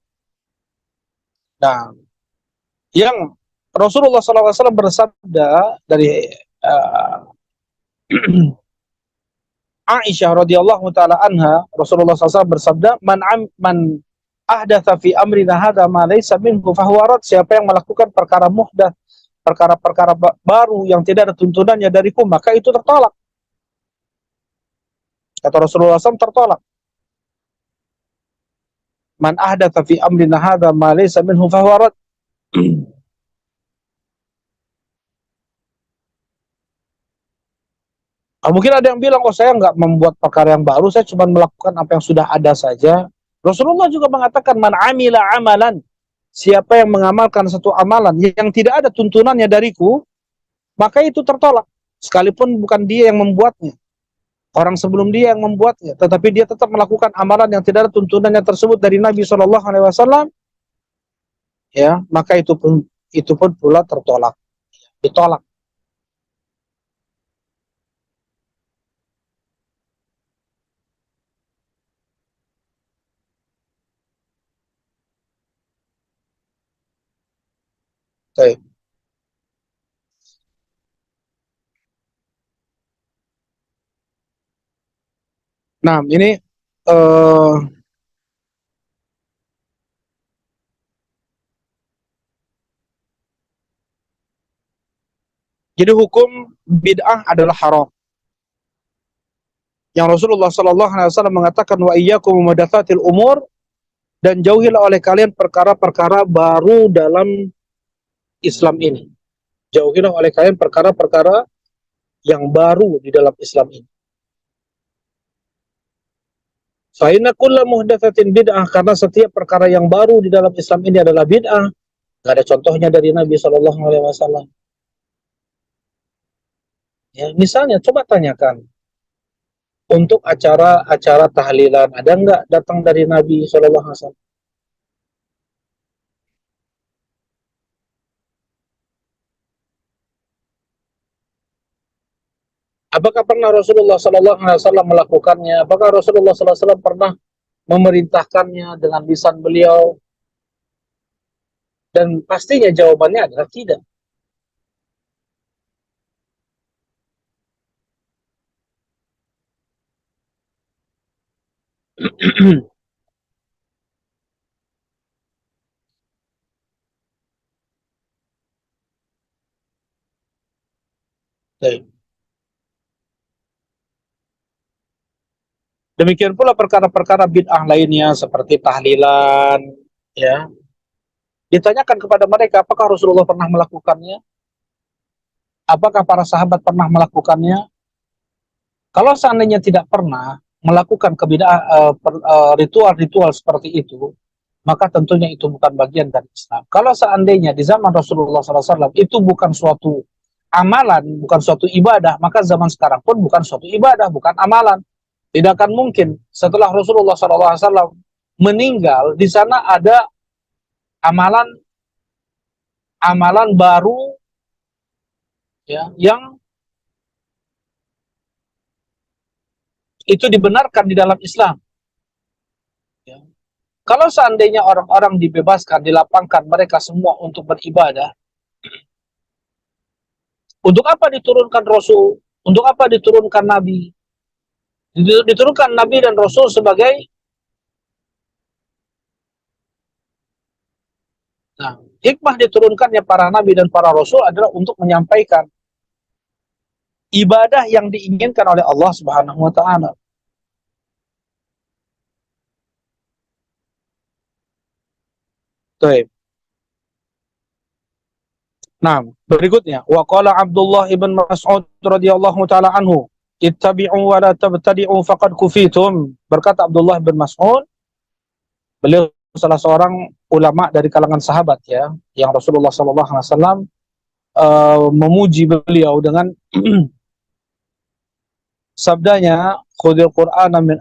Nah, yang Rasulullah SAW bersabda dari uh, Aisyah radhiyallahu taala anha, Rasulullah SAW bersabda, man ahdatsa fi amrina hadza ma laysa minhu fahuwa rad. Siapa yang melakukan perkara muhdats, perkara-perkara baru yang tidak ada tuntunannya dariku, maka itu tertolak. Kata Rasulullah SAW, tertolak. Man ahdatsa fi amrina hadza ma laysa minhu fahuwa rad. Mungkin ada yang bilang, oh saya nggak membuat perkara yang baru, saya cuma melakukan apa yang sudah ada saja. Rasulullah juga mengatakan, man amila amalan, siapa yang mengamalkan satu amalan yang tidak ada tuntunannya dariku, maka itu tertolak. Sekalipun bukan dia yang membuatnya, orang sebelum dia yang membuatnya, tetapi dia tetap melakukan amalan yang tidak ada tuntunannya tersebut dari Nabi SAW, ya, maka itu pun pula tertolak, ditolak. Oke. Nah, ini uh, jadi hukum bid'ah adalah haram. Yang Rasulullah SAW mengatakan, wa iyyakum muhdatsatil umur, dan jauhilah oleh kalian perkara-perkara baru dalam Islam ini. Jauhilah oleh kalian perkara-perkara yang baru di dalam Islam ini. Fa inna kulla muhdatsatin bid'ah, karena setiap perkara yang baru di dalam Islam ini adalah bid'ah. Gak ada contohnya dari Nabi SAW. Ya, misalnya coba tanyakan, untuk acara-acara tahlilan ada nggak datang dari Nabi SAW? Apakah pernah Rasulullah SAW melakukannya? Apakah Rasulullah SAW pernah memerintahkannya dengan lisan beliau? Dan pastinya jawabannya adalah tidak. Demikian pula perkara-perkara bid'ah lainnya seperti tahlilan, ya. Ditanyakan kepada mereka, apakah Rasulullah pernah melakukannya? Apakah para sahabat pernah melakukannya? Kalau seandainya tidak pernah melakukan ritual-ritual seperti itu, maka tentunya itu bukan bagian dari Islam. Kalau seandainya di zaman Rasulullah SAW itu bukan suatu amalan, bukan suatu ibadah, maka zaman sekarang pun bukan suatu ibadah, bukan amalan. Tidak akan mungkin setelah Rasulullah SAW meninggal, di sana ada amalan amalan baru, ya, yang itu dibenarkan di dalam Islam. Ya. Kalau seandainya orang-orang dibebaskan, dilapangkan mereka semua untuk beribadah, untuk apa diturunkan Rasul? Untuk apa diturunkan Nabi? Diturunkan Nabi dan Rasul sebagai, nah, hikmah diturunkannya para Nabi dan para Rasul adalah untuk menyampaikan ibadah yang diinginkan oleh Allah Subhanahu Wa Taala. Nah, berikutnya, wa qala Abdullah ibn Mas'ud radhiyallahu taala anhu, ittabi'u wa la tabtadi'u faqad kufitum. Berkata Abdullah bin Mas'ud, beliau salah seorang ulama dari kalangan sahabat, ya, yang Rasulullah sallallahu alaihi wasallam memuji beliau dengan sabdanya, khudil Qur'ana min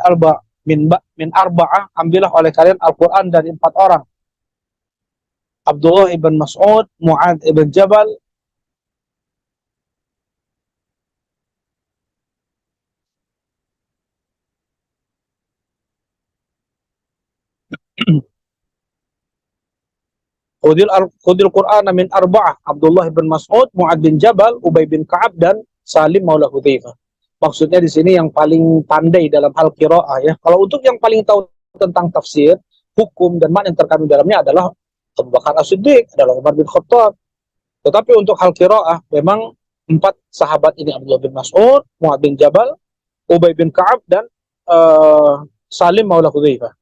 arba'ah, ambillah oleh kalian Al-Qur'an dari 4 orang. Abdullah ibn Mas'ud, Mu'adz ibn Jabal, Khudil Qur'ana min arba'ah, Abdullah bin Mas'ud, Mu'ad bin Jabal, Ubay bin Ka'ab, dan Salim Maula Hudzaifah. Maksudnya di sini yang paling pandai dalam hal qiraah ya. Kalau untuk yang paling tahu tentang tafsir, hukum dan makna yang terkandung dalamnya adalah Abu Bakar As-Siddiq, adalah Umar bin Khattab. Tetapi untuk hal qiraah memang empat sahabat ini, Abdullah bin Mas'ud, Mu'ad bin Jabal, Ubay bin Ka'ab, dan Salim Maula Hudzaifah.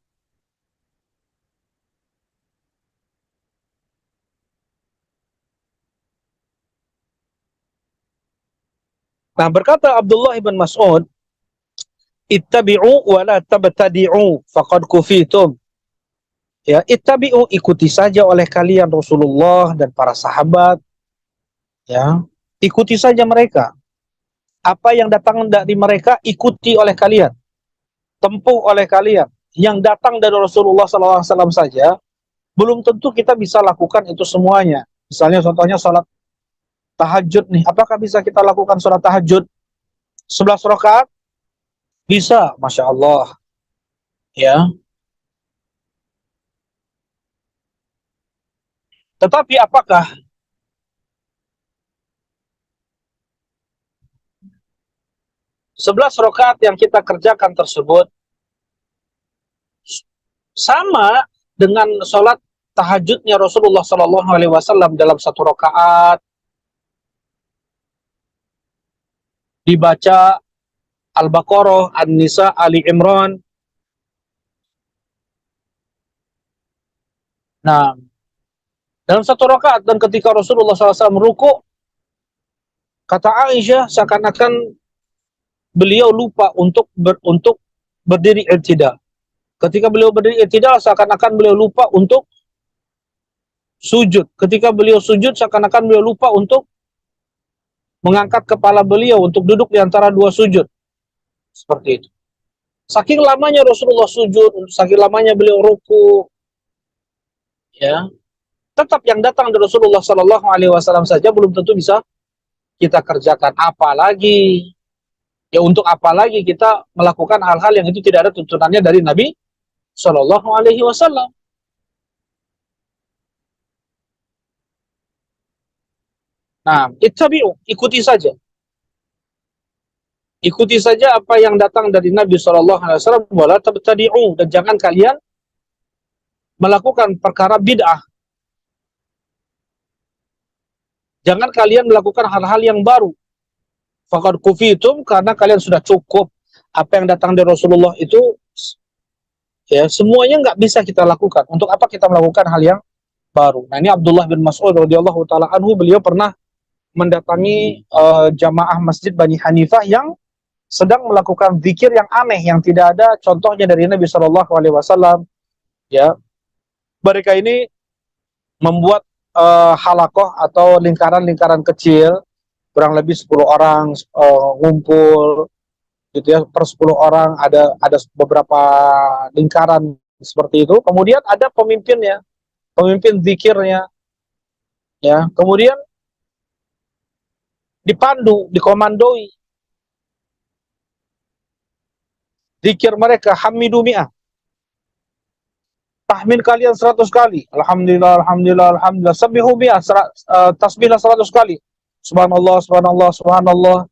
Nah, berkata Abdullah bin Mas'ud, ittabi'u wa la tabtadi'u faqad kufitum. Ya, ittabi'u, ikuti saja oleh kalian Rasulullah dan para sahabat, ya. Ikuti saja mereka. Apa yang datang dari mereka ikuti oleh kalian, tempuh oleh kalian. Yang datang dari Rasulullah SAW saja belum tentu kita bisa lakukan itu semuanya. Misalnya contohnya salat tahajud nih, apakah bisa kita lakukan salat tahajud 11 rakaat? Bisa, Masya Allah. Ya, tetapi apakah 11 rakaat yang kita kerjakan tersebut sama dengan sholat tahajudnya Rasulullah Shallallahu Alaihi Wasallam dalam satu rakaat dibaca Al-Baqarah, An-Nisa, Ali Imran. Nah, dalam satu rakaat, dan ketika Rasulullah SAW ruku, kata Aisyah seakan-akan beliau lupa untuk berdiri i'tidal. Ketika beliau berdiri i'tidal, seakan-akan beliau lupa untuk sujud. Ketika beliau sujud, seakan-akan beliau lupa untuk mengangkat kepala beliau untuk duduk di antara dua sujud. Seperti itu. Saking lamanya Rasulullah sujud, saking lamanya beliau ruku, ya. Tetap yang datang dari Rasulullah Sallallahu Alaihi Wasallam saja belum tentu bisa kita kerjakan. Apalagi, ya untuk apa lagi kita melakukan hal-hal yang itu tidak ada tuntunannya dari Nabi Sallallahu Alaihi Wasallam. Nah, ittabi'u, ikuti saja. Ikuti saja apa yang datang dari Nabi Sallallahu Alaihi Wasallam. Wala tabtadi'u, dan jangan kalian melakukan perkara bid'ah. Jangan kalian melakukan hal-hal yang baru. Faqad kufitum, karena kalian sudah cukup. Apa yang datang dari Rasulullah itu, ya semuanya nggak bisa kita lakukan. Untuk apa kita melakukan hal yang baru? Nah, ini Abdullah bin Mas'ud radhiyallahu taala anhu, beliau pernah mendatangi jamaah Masjid Bani Hanifah yang sedang melakukan zikir yang aneh yang tidak ada contohnya dari Nabi Shallallahu Alaihi Wasallam. Ya, mereka ini membuat halakoh atau lingkaran-lingkaran kecil, kurang lebih 10 orang ngumpul gitu ya, per 10 orang ada beberapa lingkaran seperti itu. Kemudian ada pemimpinnya, pemimpin zikirnya, ya. Kemudian dipandu, dikomandoi zikir mereka, hamidu mi'ah, tahmid kalian 100 kali, alhamdulillah, alhamdulillah, alhamdulillah, sabbihu mi'ah, tasbihlah 100 kali, subhanallah, subhanallah, subhanallah.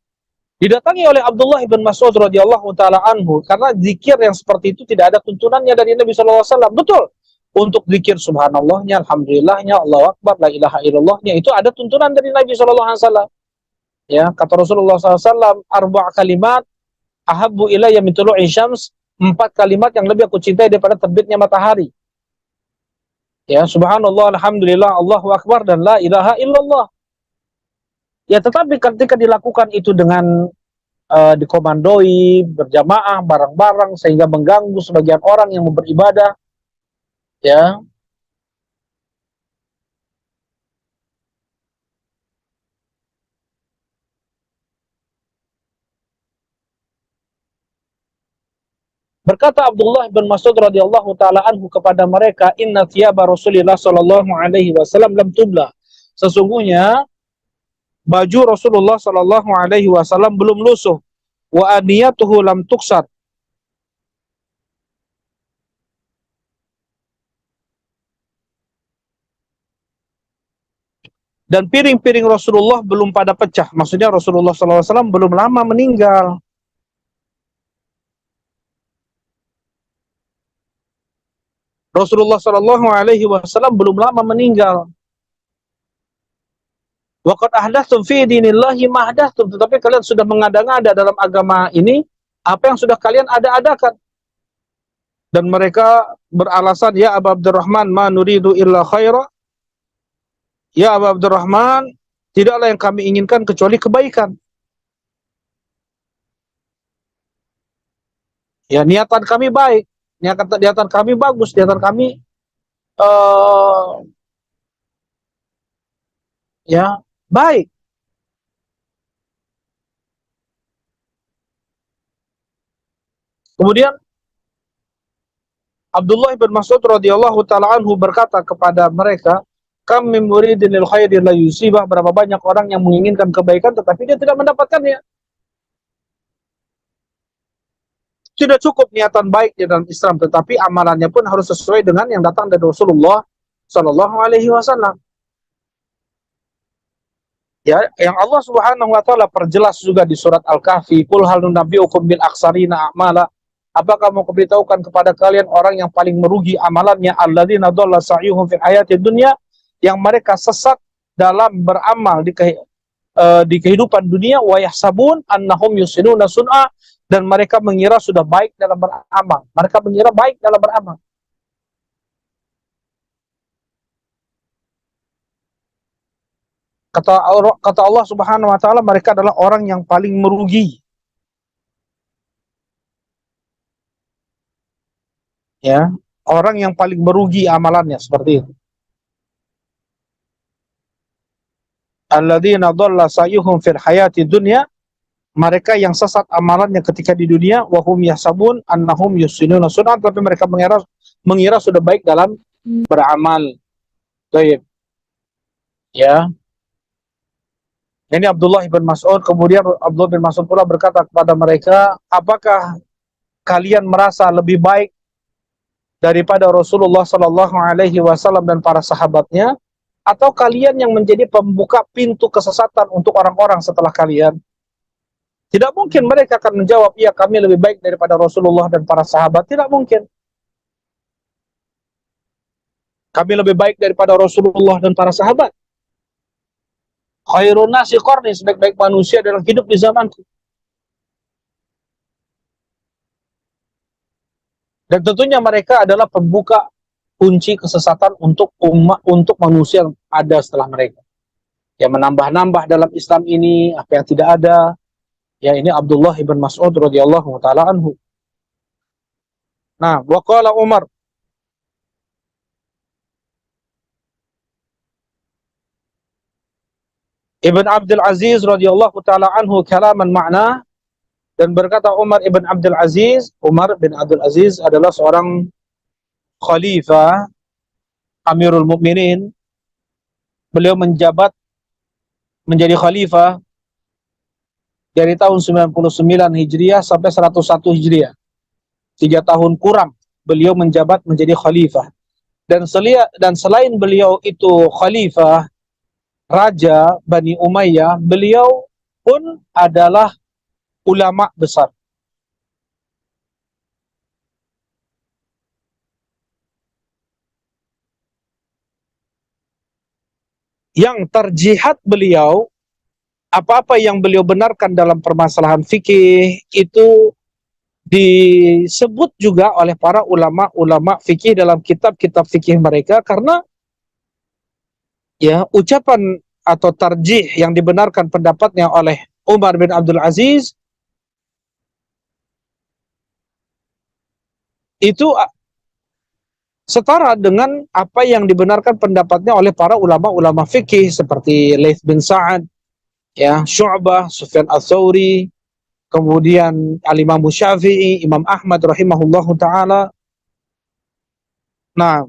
Didatangi oleh Abdullah bin Mas'ud radhiyallahu taala anhu, karena zikir yang seperti itu tidak ada tuntunannya dari Nabi sallallahu alaihi wasallam. Betul. Untuk zikir subhanallahnya, alhamdulillahnya, Allahu akbar, la ilaha illallahnya itu ada tuntunan dari Nabi sallallahu alaihi wasallam. Ya, kata Rasulullah sallallahu alaihi wasallam, arba' kalimat ahabbu ilayya min tulu'i syams, 4 kalimat yang lebih aku cintai daripada terbitnya matahari. Ya, subhanallah, alhamdulillah, Allahu akbar, dan la ilaha illallah. Ya, tetapi ketika dilakukan itu dengan dikomandoi, berjamaah, bareng-bareng, sehingga mengganggu sebagian orang yang beribadah, ya. Berkata Abdullah bin Mas'ud radhiyallahu taala anhu kepada mereka, inna thiyaba Rasulillah sallallahu alaihi wasallam lam tubla. Sesungguhnya baju Rasulullah sallallahu alaihi wasallam belum lusuh, wa aniyatuhu lam tuksar. Dan piring-piring Rasulullah belum pada pecah. Maksudnya Rasulullah SAW belum lama meninggal. Rasulullah SAW belum lama meninggal. Waqad ahdatsum fi dinillahi ma ahdatsum, tetapi kalian sudah mengada-ngada dalam agama ini apa yang sudah kalian ada-adakan. Dan mereka beralasan, ya Abu Abdurrahman, ma nuridu illa khaira. Ya Abu Abdurrahman, tidaklah yang kami inginkan kecuali kebaikan. Ya, niatan kami baik, niatan kami bagus, niatan kami uh, ya baik. Kemudian Abdullah bin Mas'ud radhiyallahu taala anhu berkata kepada mereka, kam min muridin lil khairi la yusibah, berapa banyak orang yang menginginkan kebaikan tetapi dia tidak mendapatkannya. Tidak cukup niatan baik di dalam Islam, tetapi amalannya pun harus sesuai dengan yang datang dari Rasulullah Shallallahu Alaihi Wasallam. Ya, yang Allah Subhanahu Wa Taala perjelas juga di surat Al-Kahfi, Qul hal nunabbiukum bil aksarina a'mala. Apakah mau kuberitahukan kepada kalian orang yang paling merugi amalannya, alladzina dhalla sa'yuhum fil hayatid dunya, yang mereka sesat dalam beramal di kehidupan dunia, wa yahsabun annahum yusinuna sun'a, dan mereka mengira sudah baik dalam beramal. Mereka mengira baik dalam beramal. Kata Allah Subhanahu wa taala, mereka adalah orang yang paling merugi. Ya, orang yang paling merugi amalannya seperti itu. Alladzina dhalla sa'yuhum fil hayati dunya, mereka yang sesat amalannya ketika di dunia, wa hum yahsabun annahum yusinuna sun'at, tapi mereka mengira sudah baik dalam beramal. Baik. Ya. Ini Abdullah bin Mas'ud. Kemudian Abdullah bin Mas'ud pula berkata kepada mereka, apakah kalian merasa lebih baik daripada Rasulullah Sallallahu Alaihi Wasallam dan para sahabatnya, atau kalian yang menjadi pembuka pintu kesesatan untuk orang-orang setelah kalian? Tidak mungkin mereka akan menjawab, iya kami lebih baik daripada Rasulullah dan para sahabat. Tidak mungkin. Kami lebih baik daripada Rasulullah dan para sahabat. Khairun nasi qarni, sebaik-baik manusia dalam hidup di zamanku. Dan tentunya mereka adalah pembuka kunci kesesatan untuk umat, untuk manusia yang ada setelah mereka. Yang menambah-nambah dalam Islam ini apa yang tidak ada. Ya, ini Abdullah ibn Mas'ud radhiyallahu taala anhu. Nah, waqala Umar, Ibn Abdul Aziz radhiyallahu taala anhu kalaman makna, dan berkata Umar ibn Abdul Aziz, Umar bin Abdul Aziz adalah seorang khalifah, Amirul Mukminin. Beliau menjabat menjadi khalifah dari tahun 99 Hijriah sampai 101 Hijriah. 3 tahun kurang beliau menjabat menjadi khalifah. Dan selain beliau itu khalifah, raja Bani Umayyah, beliau pun adalah ulama besar. Yang terjihad beliau, apa-apa yang beliau benarkan dalam permasalahan fikih itu disebut juga oleh para ulama-ulama fikih dalam kitab-kitab fikih mereka, karena ya ucapan atau tarjih yang dibenarkan pendapatnya oleh Umar bin Abdul Aziz itu setara dengan apa yang dibenarkan pendapatnya oleh para ulama-ulama fikih seperti Laits bin Sa'ad, ya, Syu'bah, Sufyan Ats-Tsauri, kemudian Al-Imam Syafi'i, Imam Ahmad rahimahullahu taala. Nah,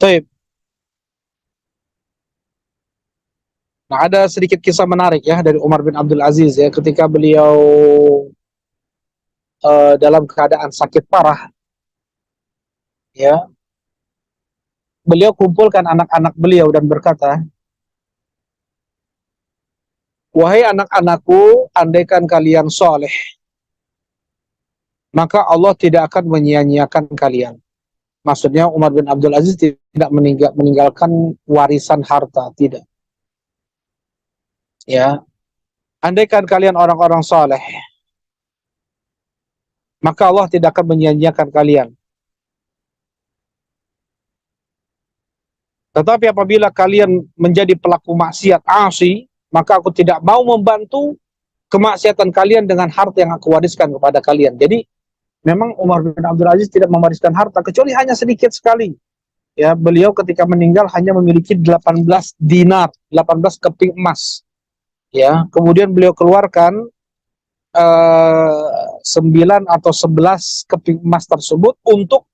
taib. Nah, ada sedikit kisah menarik ya dari Umar bin Abdul Aziz ya, ketika beliau dalam keadaan sakit parah ya, beliau kumpulkan anak-anak beliau dan berkata, "Wahai anak-anakku, andaikan kalian soleh, maka Allah tidak akan menyia-nyiakan kalian." Maksudnya Umar bin Abdul Aziz tidak meninggalkan warisan harta, tidak. Ya, andaikan kalian orang-orang soleh, maka Allah tidak akan menyia-nyiakan kalian. Tetapi apabila kalian menjadi pelaku maksiat asi, maka aku tidak mau membantu kemaksiatan kalian dengan harta yang aku wariskan kepada kalian. Jadi memang Umar bin Abdul Aziz tidak mewariskan harta kecuali hanya sedikit sekali. Ya, beliau ketika meninggal hanya memiliki 18 dinar, 18 keping emas. Ya, kemudian beliau keluarkan 9 atau 11 keping emas tersebut untuk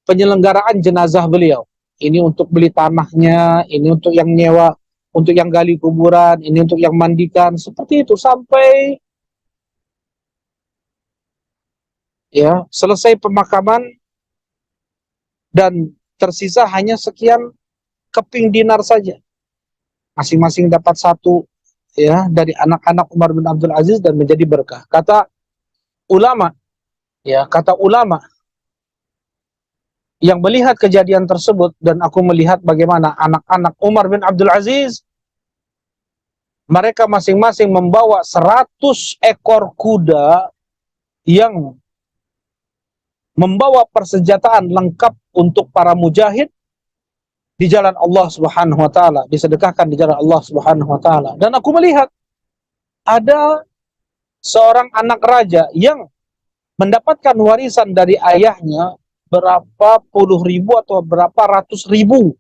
penyelenggaraan jenazah beliau. Ini untuk beli tanahnya, ini untuk yang nyewa, untuk yang gali kuburan, ini untuk yang mandikan, seperti itu sampai ya selesai pemakaman dan tersisa hanya sekian keping dinar saja. Masing-masing dapat satu ya dari anak-anak Umar bin Abdul Aziz dan menjadi berkah. Kata ulama, ya kata ulama yang melihat kejadian tersebut dan aku melihat bagaimana anak-anak Umar bin Abdul Aziz mereka masing-masing membawa 100 ekor kuda yang membawa persenjataan lengkap untuk para mujahid di jalan Allah Subhanahu wa taala, disedekahkan di jalan Allah Subhanahu wa taala. Dan aku melihat ada seorang anak raja yang mendapatkan warisan dari ayahnya berapa puluh ribu atau berapa ratus ribu.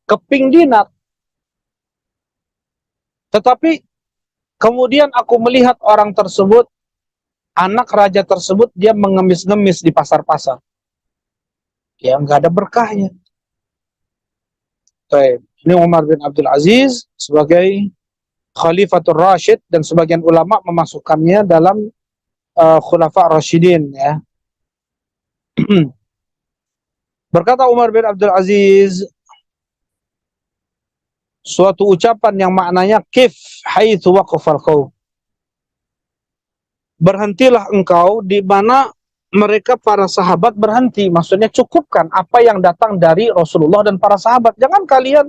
Keping dinar. Tetapi kemudian aku melihat orang tersebut, anak raja tersebut, dia mengemis-ngemis di pasar-pasar. Ya, nggak ada berkahnya. Baik. Ini Umar bin Abdul Aziz sebagai Khalifatul Rashid dan sebagian ulama memasukkannya dalam Khulafa Rashidin ya. Berkata Umar bin Abdul Aziz suatu ucapan yang maknanya kif haitsu waqafal qaum. Berhentilah engkau di mana mereka para sahabat berhenti. Maksudnya cukupkan apa yang datang dari Rasulullah dan para sahabat. Jangan kalian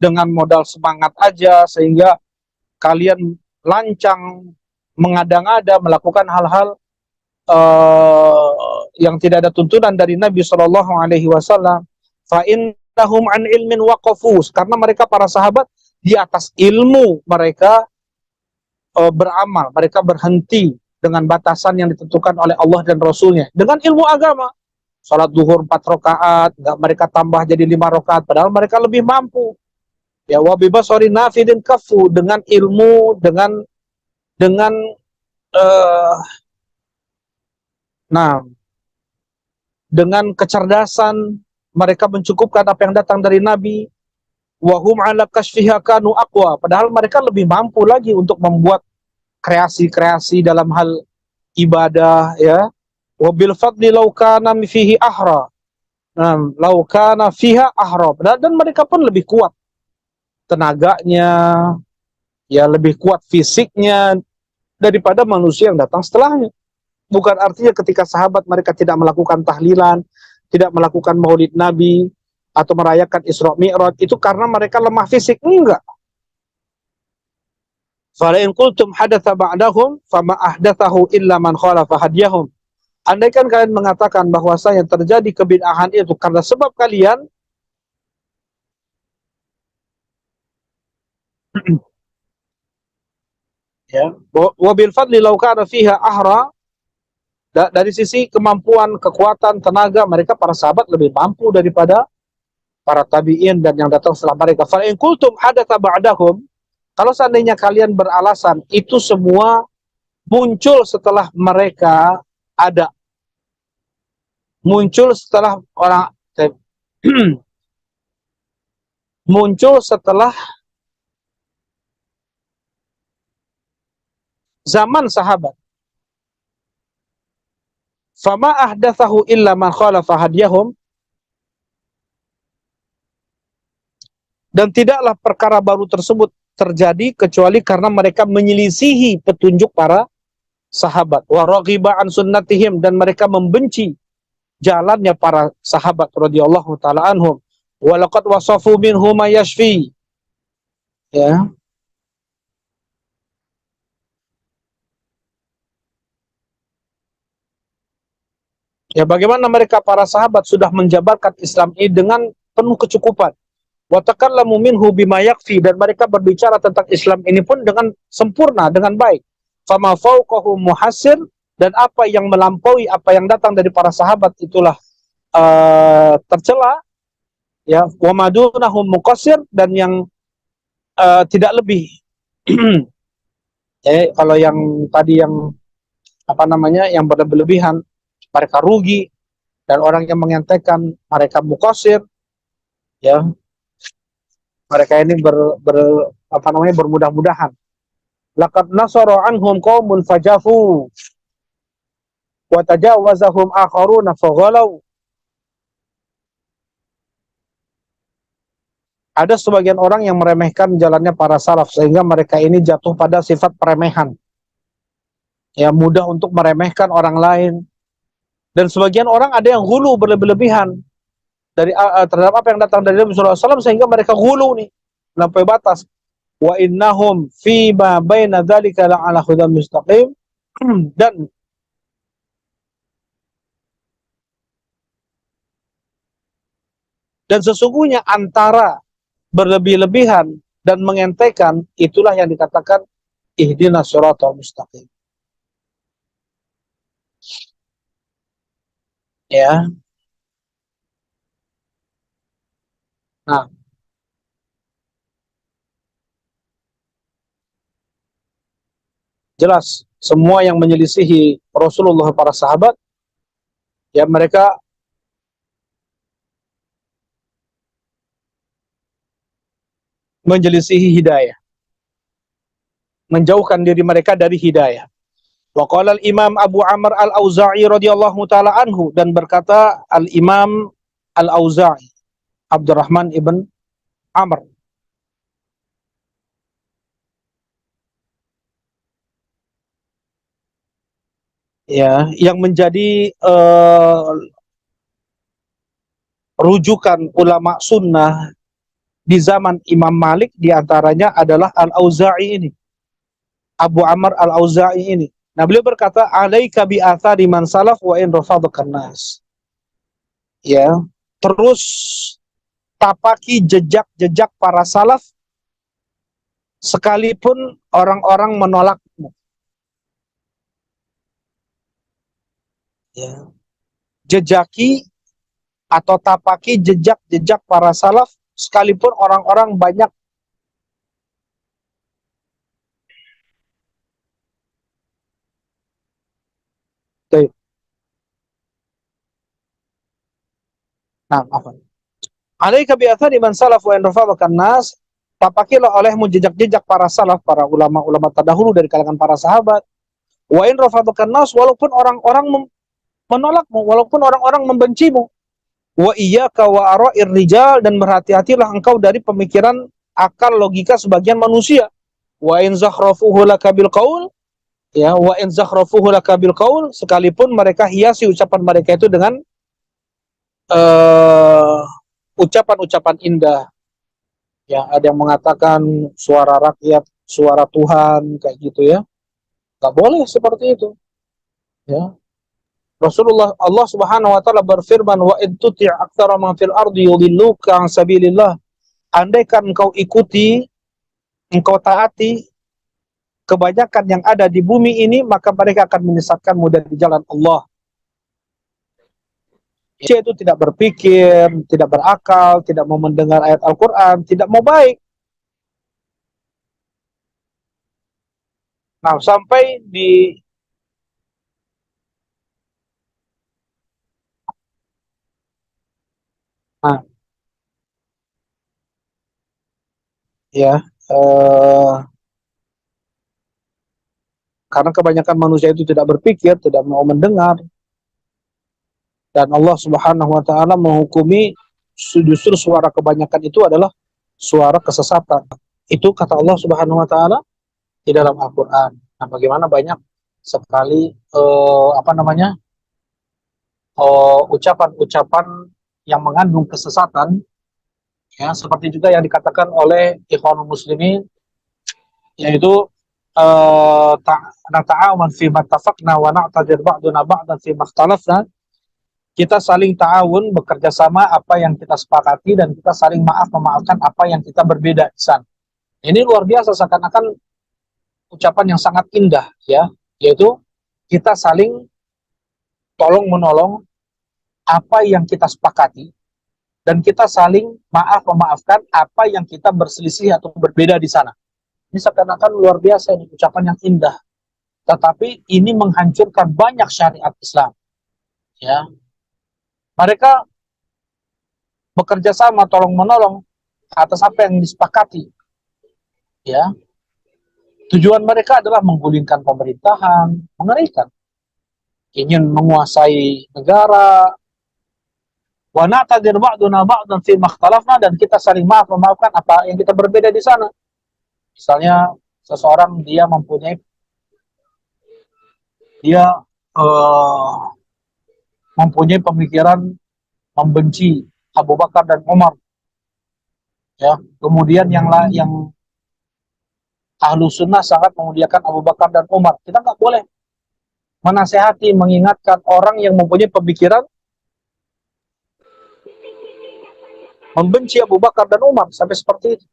dengan modal semangat aja sehingga kalian lancang mengada-ngada melakukan hal-hal yang tidak ada tuntunan dari Nabi Shallallahu Alaihi Wasallam. Fa innahum an ilmin waqafus, karena mereka para sahabat di atas ilmu mereka beramal, mereka berhenti dengan batasan yang ditentukan oleh Allah dan Rasulnya dengan ilmu agama. Salat duhur 4 rakaat, nggak mereka tambah jadi 5 rakaat, padahal mereka lebih mampu. Ya, wabibasori nafidin kafu, dengan ilmu, dengan nah dengan kecerdasan mereka mencukupkan apa yang datang dari Nabi. Wahum ala kashfiha kanu aqwa, padahal mereka lebih mampu lagi untuk membuat kreasi-kreasi dalam hal ibadah ya. Wabil fadli law kana fihi ahra, law kana fiha ahra, dan mereka pun lebih kuat tenaganya ya, lebih kuat fisiknya daripada manusia yang datang setelahnya. Bukan artinya ketika sahabat mereka tidak melakukan tahlilan, tidak melakukan maulid Nabi atau merayakan Isra Mi'raj itu karena mereka lemah fisik, enggak. Fala in qultum hadatsa ba'dahum fama ahdatsahu illa man khalafa hadiyahum. Andaikan kalian mengatakan bahwasanya terjadi kebid'ahan itu karena sebab kalian ya, wabil fadli law kana fiha ahra, dari sisi kemampuan, kekuatan, tenaga, mereka para sahabat lebih mampu daripada para tabi'in dan yang datang setelah mereka. Fa in qultum hadatsa ba'dahum, kalau seandainya kalian beralasan itu semua muncul setelah mereka ada, muncul setelah orang muncul setelah zaman sahabat. Fama ahdatsahu illa man khalafa hadiyahum, dan tidaklah perkara baru tersebut terjadi kecuali karena mereka menyelisihi petunjuk para sahabat. Wa raghiba an sunnatihim, dan mereka membenci jalannya para sahabat radhiyallahu taala anhum. Wa laqad wasafu minhum ma yashfi. Ya. Ya, bagaimana mereka para sahabat sudah menjabarkan Islam ini dengan penuh kecukupan. Wa takallamu minhu bima yakfi, dan mereka berbicara tentang Islam ini pun dengan sempurna, dengan baik. Fama fawqahu muhassir, dan apa yang melampaui apa yang datang dari para sahabat itulah tercela, ya. Wa madunahum muqassir, dan yang tidak lebih. Kalau yang tadi yang apa namanya, yang berlebihan, mereka rugi, dan orang yang mengentengkan mereka muqassir, ya. Mereka ini apa namanya, bermudah-mudahan. Laqad nasara anhum qaumun fajafu wa tajawazahum akharuna faghalaw. Ada sebagian orang yang meremehkan jalannya para salaf sehingga mereka ini jatuh pada sifat peremehan. Ya, mudah untuk meremehkan orang lain. Dan sebagian orang ada yang ghulu, berlebihan dari terhadap apa yang datang dari Nabi sallallahu alaihi wasallam, sehingga mereka ghulu nih sampai batas. Wa innahum fi ma baina dzalika la'ala hudan mustaqim. dan dan sesungguhnya antara berlebih-lebihan dan mengentengkan itulah yang dikatakan ihdinas shiratal mustaqim. Ya. Nah, jelas semua yang menyelisihi Rasulullah para sahabat, ya, mereka menjelisihi hidayah, menjauhkan diri mereka dari hidayah. Wa qala al-Imam Abu Amr al-Auza'i radhiyallahu taala anhu, dan berkata al-Imam al-Auza'i, Abdurrahman ibn Amr, ya, yang menjadi rujukan ulama sunnah di zaman Imam Malik diantaranya adalah al-Auza'i ini, Abu Amr al-Auza'i ini. Nah, beliau berkata, alaika bi athari man salaf wa in rafadakan nas. Ya, terus tapaki jejak-jejak para salaf sekalipun orang-orang menolakmu. Ya. Jejaki atau tapaki jejak-jejak para salaf sekalipun orang-orang banyak. Nah, apa? Alaika bi athari man salaf wa in rafadakan nas. Tapakilah olehmu jejak-jejak para salaf, para ulama-ulama terdahulu dari kalangan para sahabat. Wa in rafadakan nas, walaupun orang-orang menolakmu, walaupun orang-orang membencimu. Wa iyyaka wa ara'ir rijal, dan berhati-hatilah engkau dari pemikiran akal logika sebagian manusia. Wa in zakhrafuhu laka bil qaul, ya, wa in zakhrafuhu laka bil qaul, sekalipun mereka hiasi ucapan mereka itu dengan ucapan-ucapan indah. Ya, ada yang mengatakan suara rakyat, suara Tuhan, kayak gitu, ya. Gak boleh seperti itu. Ya. Rasulullah, Allah Subhanahu wa taala berfirman, wa in tuti' aktsara man fil ardi yudilluka an sabilillah. Andaikan engkau ikuti, engkau taati kebanyakan yang ada di bumi ini, maka mereka akan menyesatkanmu dari jalan Allah. Dia itu tidak berpikir, tidak berakal, tidak mau mendengar ayat Al-Quran, tidak mau baik. Nah, sampai di nah, ya, eh, karena kebanyakan manusia itu tidak berpikir, tidak mau mendengar, dan Allah Subhanahu wa taala menghukumi justru suara kebanyakan itu adalah suara kesesatan. Itu kata Allah Subhanahu wa taala di dalam Al-Qur'an. Nah, bagaimana banyak sekali apa namanya? Ucapan-ucapan yang mengandung kesesatan, ya, seperti juga yang dikatakan oleh Ikhwanul Muslimin, yaitu nata'awan fi mattafaqna wa na'tadir ba'duna ba'dan fi makhtalafna. Kita saling ta'awun, bekerja sama apa yang kita sepakati, dan kita saling memaafkan apa yang kita berbeda di sana. Ini luar biasa, seakan-akan ucapan yang sangat indah, ya, yaitu kita saling tolong menolong apa yang kita sepakati, dan kita saling memaafkan apa yang kita berselisih atau berbeda di sana. Ini seakan-akan luar biasa, ini ucapan yang indah, tetapi ini menghancurkan banyak syariat Islam, ya. Mereka bekerja sama tolong menolong atas apa yang disepakati, ya. Tujuan mereka adalah menggulingkan pemerintahan, mengerikan, ingin menguasai negara. Wa na'tadir ba'duna ba'dan fi makhtalafna, dan kita saling memaafkan apa yang kita berbeda di sana. Misalnya seseorang dia uh, mempunyai pemikiran membenci Abu Bakar dan Umar, ya. Kemudian yang ahlu sunnah sangat memuliakan Abu Bakar dan Umar. Kita nggak boleh menasehati, mengingatkan orang yang mempunyai pemikiran membenci Abu Bakar dan Umar sampai seperti itu.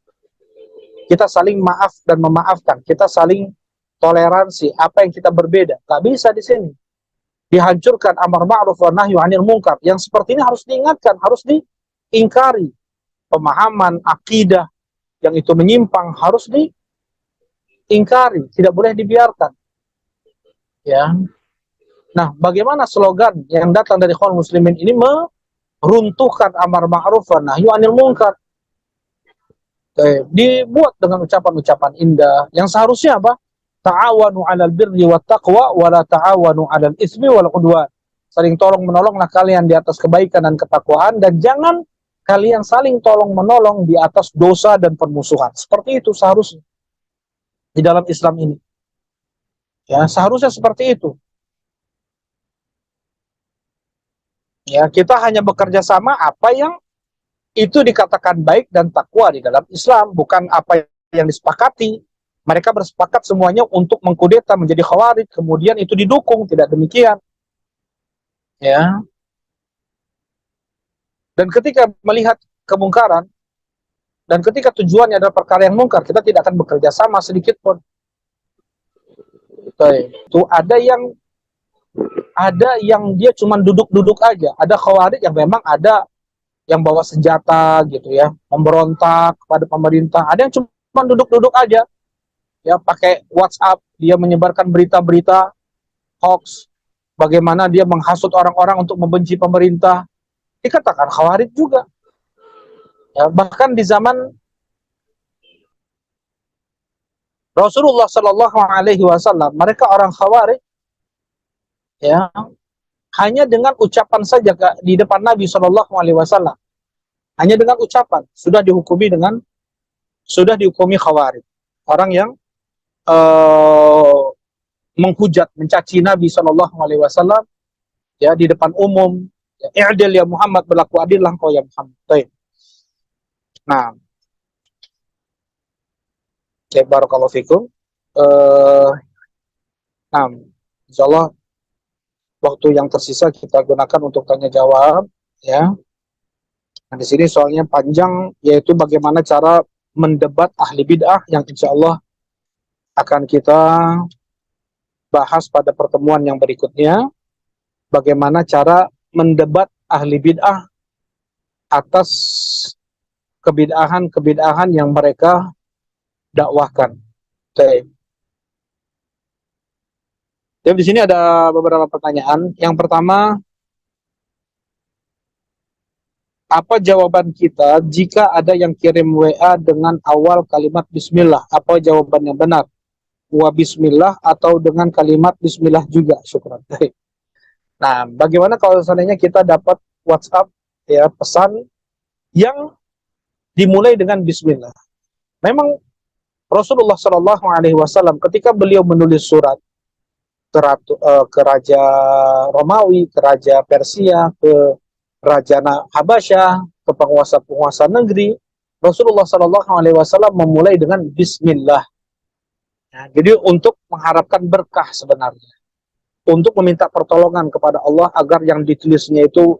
Kita saling maaf dan memaafkan, kita saling toleransi apa yang kita berbeda. Gak bisa di sini. Dihancurkan amar ma'ruf wa nahyu 'anil munkar. Yang seperti ini harus diingatkan, harus diingkari. Pemahaman akidah yang itu menyimpang harus diingkari, tidak boleh dibiarkan. Ya. Nah, bagaimana slogan yang datang dari kaum muslimin ini meruntuhkan amar ma'ruf wa nahyu 'anil munkar? Dibuat dengan ucapan-ucapan indah yang seharusnya apa? Ta'awanu 'alal birri wat taqwa wa la ta'awanu 'alal ismi wal 'udwan. Saling tolong menolonglah kalian di atas kebaikan dan ketakwaan, dan jangan kalian saling tolong menolong di atas dosa dan permusuhan. Seperti itu seharusnya di dalam Islam ini. Ya, seharusnya seperti itu. Ya, kita hanya bekerja sama apa yang itu dikatakan baik dan takwa di dalam Islam, bukan apa yang disepakati. Mereka bersepakat semuanya untuk mengkudeta menjadi khawarij, kemudian itu didukung, tidak demikian. Ya. Dan ketika melihat kemungkaran, dan ketika tujuannya adalah perkara yang mungkar, kita tidak akan bekerja sama sedikit pun. Itu ada yang dia cuma duduk-duduk aja. Ada khawarij yang memang ada yang bawa senjata gitu ya, memberontak kepada pemerintah. Ada yang cuma duduk-duduk aja, ya, pakai WhatsApp, dia menyebarkan berita-berita hoax, bagaimana dia menghasut orang-orang untuk membenci pemerintah. Dikatakan khawarij juga. Ya, bahkan di zaman Rasulullah Shallallahu Alaihi Wasallam, mereka orang khawarij, ya, hanya dengan ucapan saja di depan Nabi Shallallahu Alaihi Wasallam, hanya dengan ucapan sudah dihukumi khawarij. Orang yang uh, menghujat, mencaci Nabi Shallallahu Alaihi Wasallam, ya, di depan umum. Ya, i'dil ya Muhammad, berlaku adillah kau ya Muhammad. Nah, ya, barakallahu fikum. Uh, nah, insyaallah waktu yang tersisa kita gunakan untuk tanya jawab, ya. Nah, di sini soalnya panjang, yaitu bagaimana cara mendebat ahli bid'ah, yang insya Allah akan kita bahas pada pertemuan yang berikutnya. Bagaimana cara mendebat ahli bid'ah atas kebid'ahan-kebid'ahan yang mereka dakwahkan. Oke. Jadi di sini ada beberapa pertanyaan. Yang pertama, apa jawaban kita jika ada yang kirim WA dengan awal kalimat Bismillah? Apa jawaban yang benar? Wa Bismillah atau dengan kalimat Bismillah juga? Syukran. Nah, bagaimana kalau seandainya kita dapat WhatsApp ya pesan yang dimulai dengan Bismillah? Memang Rasulullah Shallallahu Alaihi Wasallam ketika beliau menulis surat ke Raja Romawi, ke Raja Persia, ke Raja Habasyah, ke penguasa-penguasa negeri, Rasulullah Shallallahu Alaihi Wasallam memulai dengan Bismillah. Nah, jadi untuk mengharapkan berkah sebenarnya, untuk meminta pertolongan kepada Allah agar yang ditulisnya itu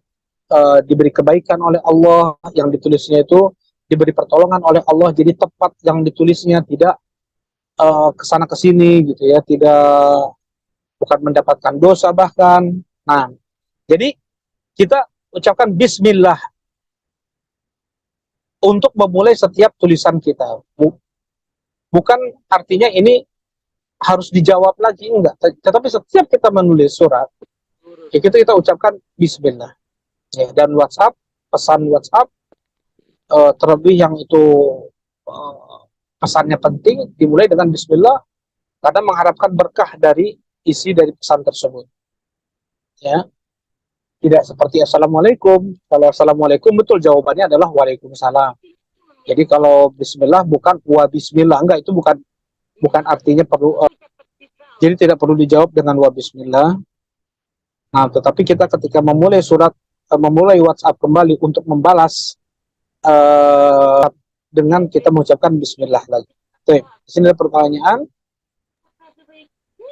diberi kebaikan oleh Allah, yang ditulisnya itu diberi pertolongan oleh Allah, jadi tepat yang ditulisnya, tidak kesana kesini gitu ya, tidak bukan mendapatkan dosa bahkan. Nah, jadi kita ucapkan Bismillah untuk memulai setiap tulisan kita. Bukan artinya ini harus dijawab lagi, enggak. Tetapi setiap kita menulis surat, ya kita ucapkan Bismillah. Ya, dan WhatsApp, pesan WhatsApp, terlebih yang itu pesannya penting, dimulai dengan Bismillah, karena mengharapkan berkah dari isi dari pesan tersebut. Ya, tidak seperti Assalamualaikum. Kalau Assalamualaikum betul jawabannya adalah Waalaikumsalam. Jadi kalau Bismillah bukan wa Bismillah, enggak, itu bukan artinya perlu. Jadi tidak perlu dijawab dengan wa Bismillah. Nah, tetapi kita ketika memulai surat, memulai WhatsApp kembali untuk membalas dengan kita mengucapkan Bismillah lagi. Oke, di sini ada pertanyaan.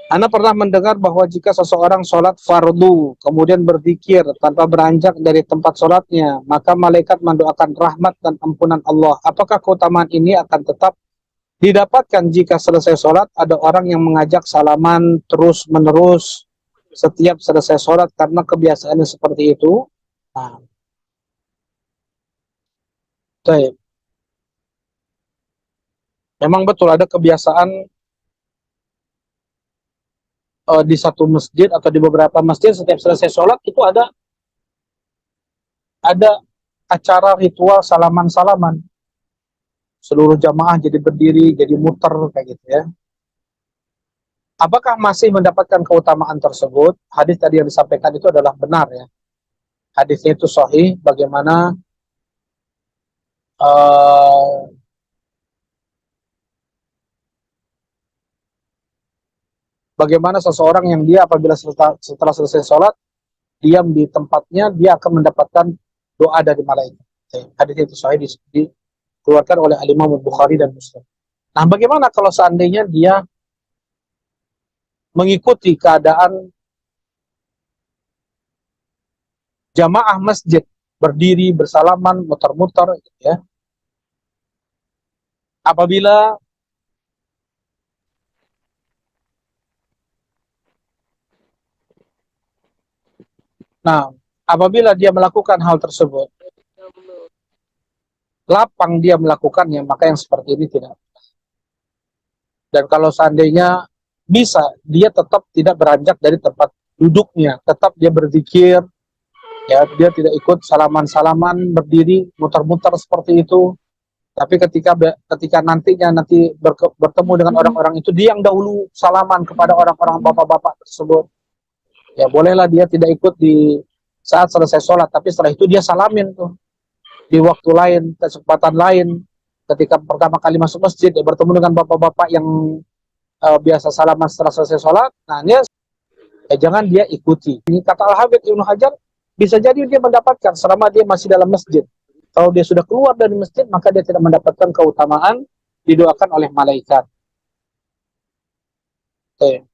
Ana pernah mendengar bahwa jika seseorang sholat fardu, kemudian berzikir tanpa beranjak dari tempat sholatnya, maka malaikat mendoakan rahmat dan ampunan Allah. Apakah keutamaan ini akan tetap didapatkan jika selesai sholat ada orang yang mengajak salaman terus-menerus setiap selesai sholat karena kebiasaannya seperti itu? Nah, baik. Memang betul ada kebiasaan di satu masjid atau di beberapa masjid setiap selesai sholat itu ada acara ritual salaman-salaman. Seluruh jamaah jadi berdiri, jadi muter kayak gitu ya. Apakah masih mendapatkan keutamaan tersebut? Hadis tadi yang disampaikan itu adalah benar ya. Hadisnya itu sahih. Uh, bagaimana seseorang yang dia apabila setelah selesai sholat diam di tempatnya, dia akan mendapatkan doa dari malaikat. Hadis itu sahih dikeluarkan oleh Al-Imam Bukhari dan Muslim. Nah, bagaimana kalau seandainya dia mengikuti keadaan jamaah masjid, berdiri, bersalaman, muter-muter, gitu ya. Apabila apabila dia melakukan hal tersebut, lapang dia melakukannya, maka yang seperti ini tidak. Dan kalau seandainya bisa, dia tetap tidak beranjak dari tempat duduknya, tetap dia berzikir, ya, dia tidak ikut salaman-salaman, berdiri, muter-muter seperti itu. Tapi ketika nanti bertemu dengan orang-orang itu, dia yang dahulu salaman kepada orang-orang bapak-bapak tersebut. Ya, bolehlah dia tidak ikut di saat selesai sholat, tapi setelah itu dia salamin tuh di waktu lain, kesempatan lain. Ketika pertama kali masuk masjid, dia bertemu dengan bapak-bapak yang biasa salaman setelah selesai sholat. Nah, jangan dia ikuti. Ini kata Al-Habib Ibnu Hajar, bisa jadi dia mendapatkan selama dia masih dalam masjid. Kalau dia sudah keluar dari masjid, maka dia tidak mendapatkan keutamaan didoakan oleh malaikat. Oke.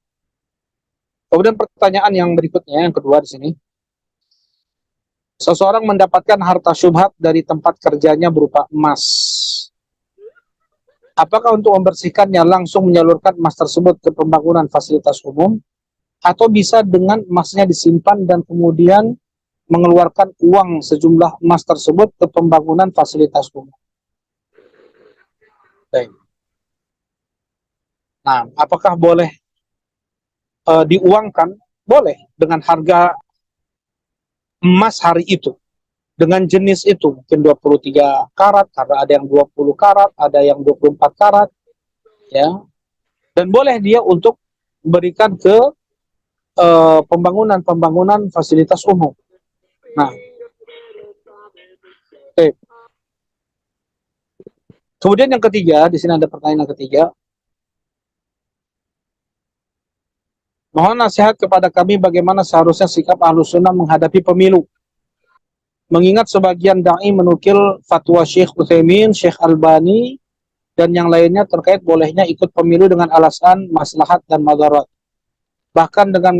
Kemudian pertanyaan yang berikutnya, yang kedua di sini. Seseorang mendapatkan harta syubhat dari tempat kerjanya berupa emas. Apakah untuk membersihkannya langsung menyalurkan emas tersebut ke pembangunan fasilitas umum, atau bisa dengan emasnya disimpan dan kemudian mengeluarkan uang sejumlah emas tersebut ke pembangunan fasilitas umum? Baik. Nah, apakah boleh diuangkan, boleh dengan harga emas hari itu, dengan jenis itu, mungkin 23 karat, karena ada yang 20 karat, ada yang 24 karat, ya. Dan boleh dia untuk berikan ke pembangunan fasilitas umum. Nah, oke. Kemudian yang ketiga, di sini ada pertanyaan yang ketiga. Mohon nasihat kepada kami bagaimana seharusnya sikap Ahlus Sunnah menghadapi pemilu. Mengingat sebagian dai menukil fatwa Syekh Utsaimin, Syekh Albani, dan yang lainnya terkait bolehnya ikut pemilu dengan alasan maslahat dan madarat. Bahkan dengan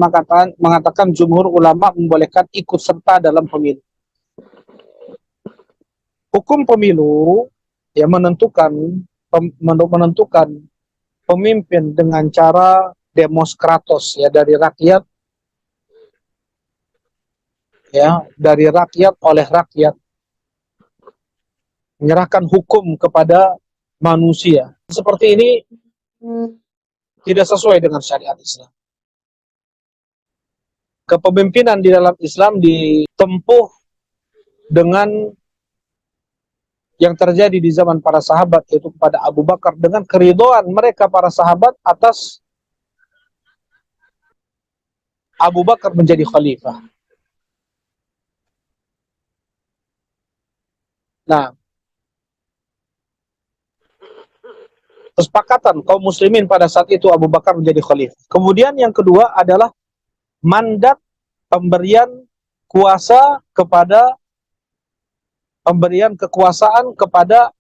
mengatakan jumhur ulama membolehkan ikut serta dalam pemilu. Hukum pemilu yang menentukan pemimpin dengan cara demokratos, ya, dari rakyat, ya, dari rakyat oleh rakyat, menyerahkan hukum kepada manusia. Seperti ini tidak sesuai dengan syariat Islam. Kepemimpinan di dalam Islam ditempuh dengan yang terjadi di zaman para sahabat, yaitu kepada Abu Bakar, dengan keridhaan mereka para sahabat atas Abu Bakar menjadi khalifah. Nah, kesepakatan kaum muslimin pada saat itu Abu Bakar menjadi khalifah. Kemudian yang kedua adalah mandat pemberian kuasa kepada pemberian kekuasaan kepada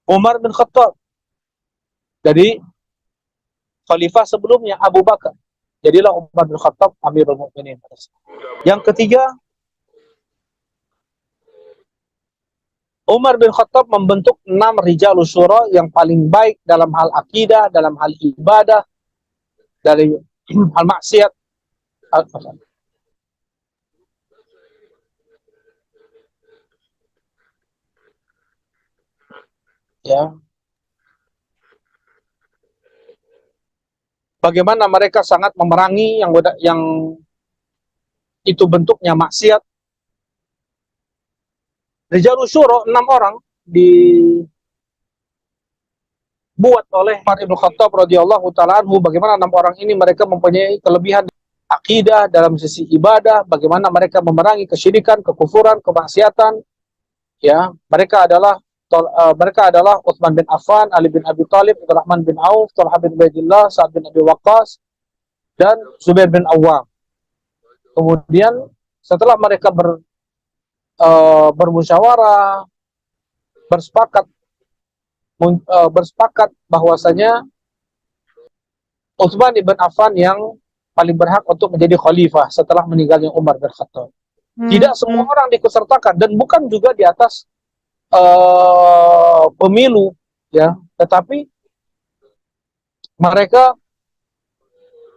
Umar bin Khattab. Jadi khalifah sebelumnya Abu Bakar. Jadilah Umar bin Khattab Amirul Mukminin. Yang ketiga, Umar bin Khattab membentuk 6 rijalus syura yang paling baik dalam hal akidah, dalam hal ibadah, dari hal maksiat. Ya. Bagaimana mereka sangat memerangi yang itu bentuknya maksiat. Rijalus syura 6 orang dibuat oleh Umar bin Khattab radhiyallahu taala anhu. Bagaimana 6 orang ini mereka mempunyai kelebihan akidah, dalam sisi ibadah, bagaimana mereka memerangi kesyirikan, kekufuran, kemaksiatan. Ya, mereka adalah Utsman bin Affan, Ali bin Abi Thalib, Abdurrahman bin Auf, Thalhah bin Ubaidillah, Sa'ad bin Abi Waqqas, dan Zubair bin Awwam. Kemudian setelah mereka bermusyawarah, bersepakat bahwasanya Utsman bin Affan yang paling berhak untuk menjadi khalifah setelah meninggalnya Umar bin Khattab. Tidak semua orang diikutsertakan, dan bukan juga di atas pemilu, ya, tetapi mereka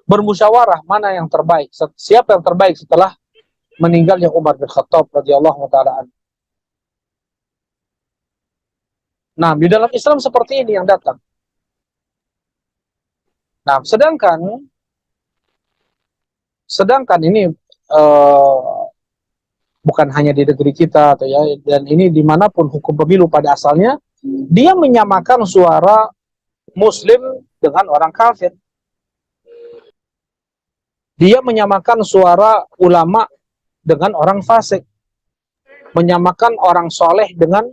bermusyawarah mana yang terbaik, siapa yang terbaik setelah meninggalnya Umar bin Khattab radhiyallahu taala anhu. Nah, di dalam Islam seperti ini yang datang. Nah, sedangkan ini bukan hanya di negeri kita, atau ya, dan ini dimanapun hukum pemilu pada asalnya dia menyamakan suara Muslim dengan orang kafir. Dia menyamakan suara ulama dengan orang fasik, menyamakan orang soleh dengan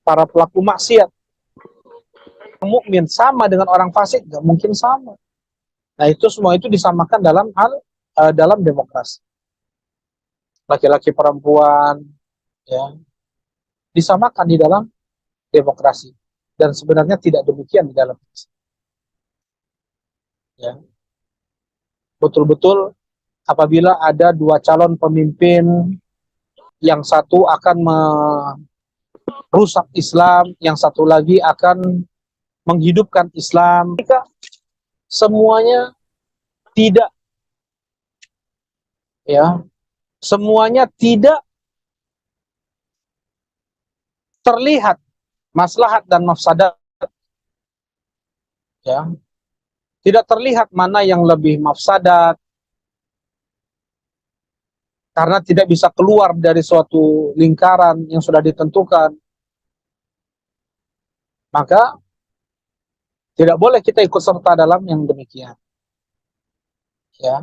para pelaku maksiat. Mukmin sama dengan orang fasik, nggak mungkin sama. Nah, itu semua itu disamakan dalam demokrasi. Laki-laki perempuan, ya, disamakan di dalam demokrasi, dan sebenarnya tidak demikian di dalam Islam. Ya, betul-betul apabila ada 2 calon pemimpin, yang satu akan merusak Islam, yang satu lagi akan menghidupkan Islam, semuanya tidak, ya, semuanya tidak terlihat maslahat dan mafsadat, ya, Tidak terlihat mana yang lebih mafsadat, karena tidak bisa keluar dari suatu lingkaran yang sudah ditentukan. Maka tidak boleh kita ikut serta dalam yang demikian. Ya.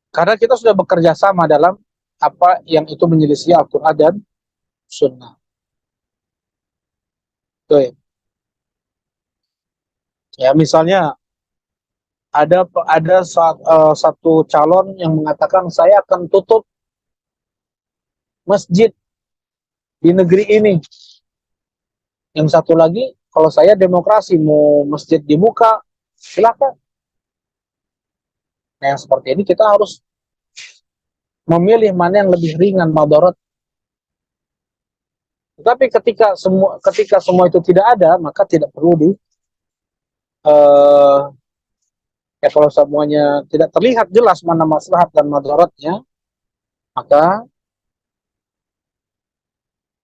Karena kita sudah bekerja sama dalam apa yang itu menyelisih Al-Quran dan Sunnah. Tuh. Ya, misalnya ada satu calon yang mengatakan saya akan tutup masjid di negeri ini. Yang satu lagi, kalau saya demokrasi mau masjid dibuka, silakan. Nah, yang seperti ini kita harus memilih mana yang lebih ringan madarat. Tetapi ketika semua itu tidak ada, maka tidak perlu ya kalau semuanya tidak terlihat jelas mana maslahat dan madaratnya, maka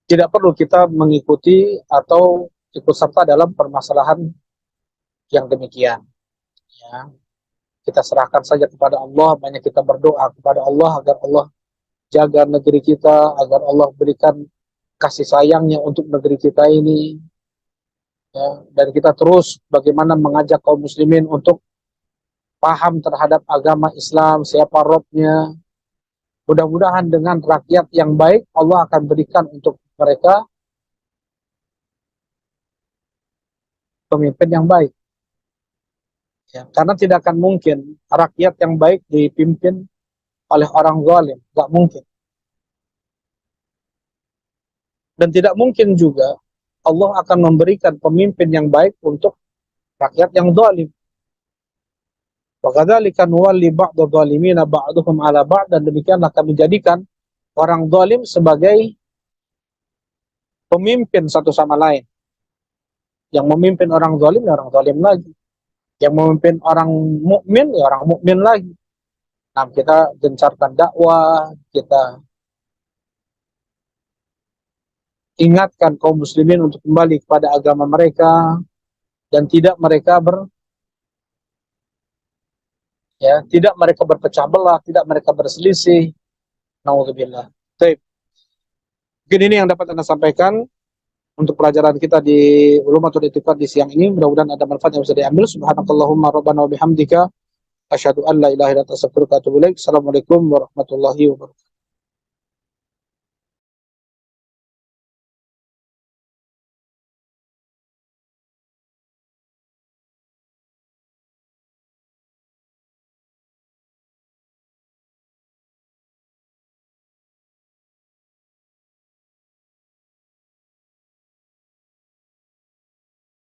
tidak perlu kita mengikuti atau ikut serta dalam permasalahan yang demikian. Ya. Kita serahkan saja kepada Allah, banyak kita berdoa kepada Allah agar Allah jaga negeri kita, agar Allah berikan kasih sayangnya untuk negeri kita ini. Ya. Dan kita terus bagaimana mengajak kaum muslimin untuk paham terhadap agama Islam, siapa Robnya. Mudah-mudahan dengan rakyat yang baik, Allah akan berikan untuk mereka pemimpin yang baik. Ya, karena tidak akan mungkin rakyat yang baik dipimpin oleh orang zalim, nggak mungkin. Dan tidak mungkin juga Allah akan memberikan pemimpin yang baik untuk rakyat yang zalim. Wa kadzalika nuwalli ba'dadh dhalimina ba'dhum 'ala ba'd, dan demikianlah kami jadikan orang zalim sebagai pemimpin satu sama lain. Yang memimpin orang zalim ya orang zalim lagi. Yang memimpin orang mukmin ya orang mukmin lagi. Nah, kita gencarkan dakwah, kita ingatkan kaum muslimin untuk kembali kepada agama mereka dan tidak mereka tidak mereka berpecah belah, tidak mereka berselisih. Nauzubillah. Baik. Mungkin ini yang dapat Anda sampaikan untuk pelajaran kita di Ulumatul I'tiqad di siang ini. Mudah-mudahan ada manfaat yang bisa diambil. Subhanakallahumma rabbana wa bihamdika asyhadu an la ilaha illa anta astaghfiruka wa atubu ilaik. Assalamualaikum warahmatullahi wabarakatuh.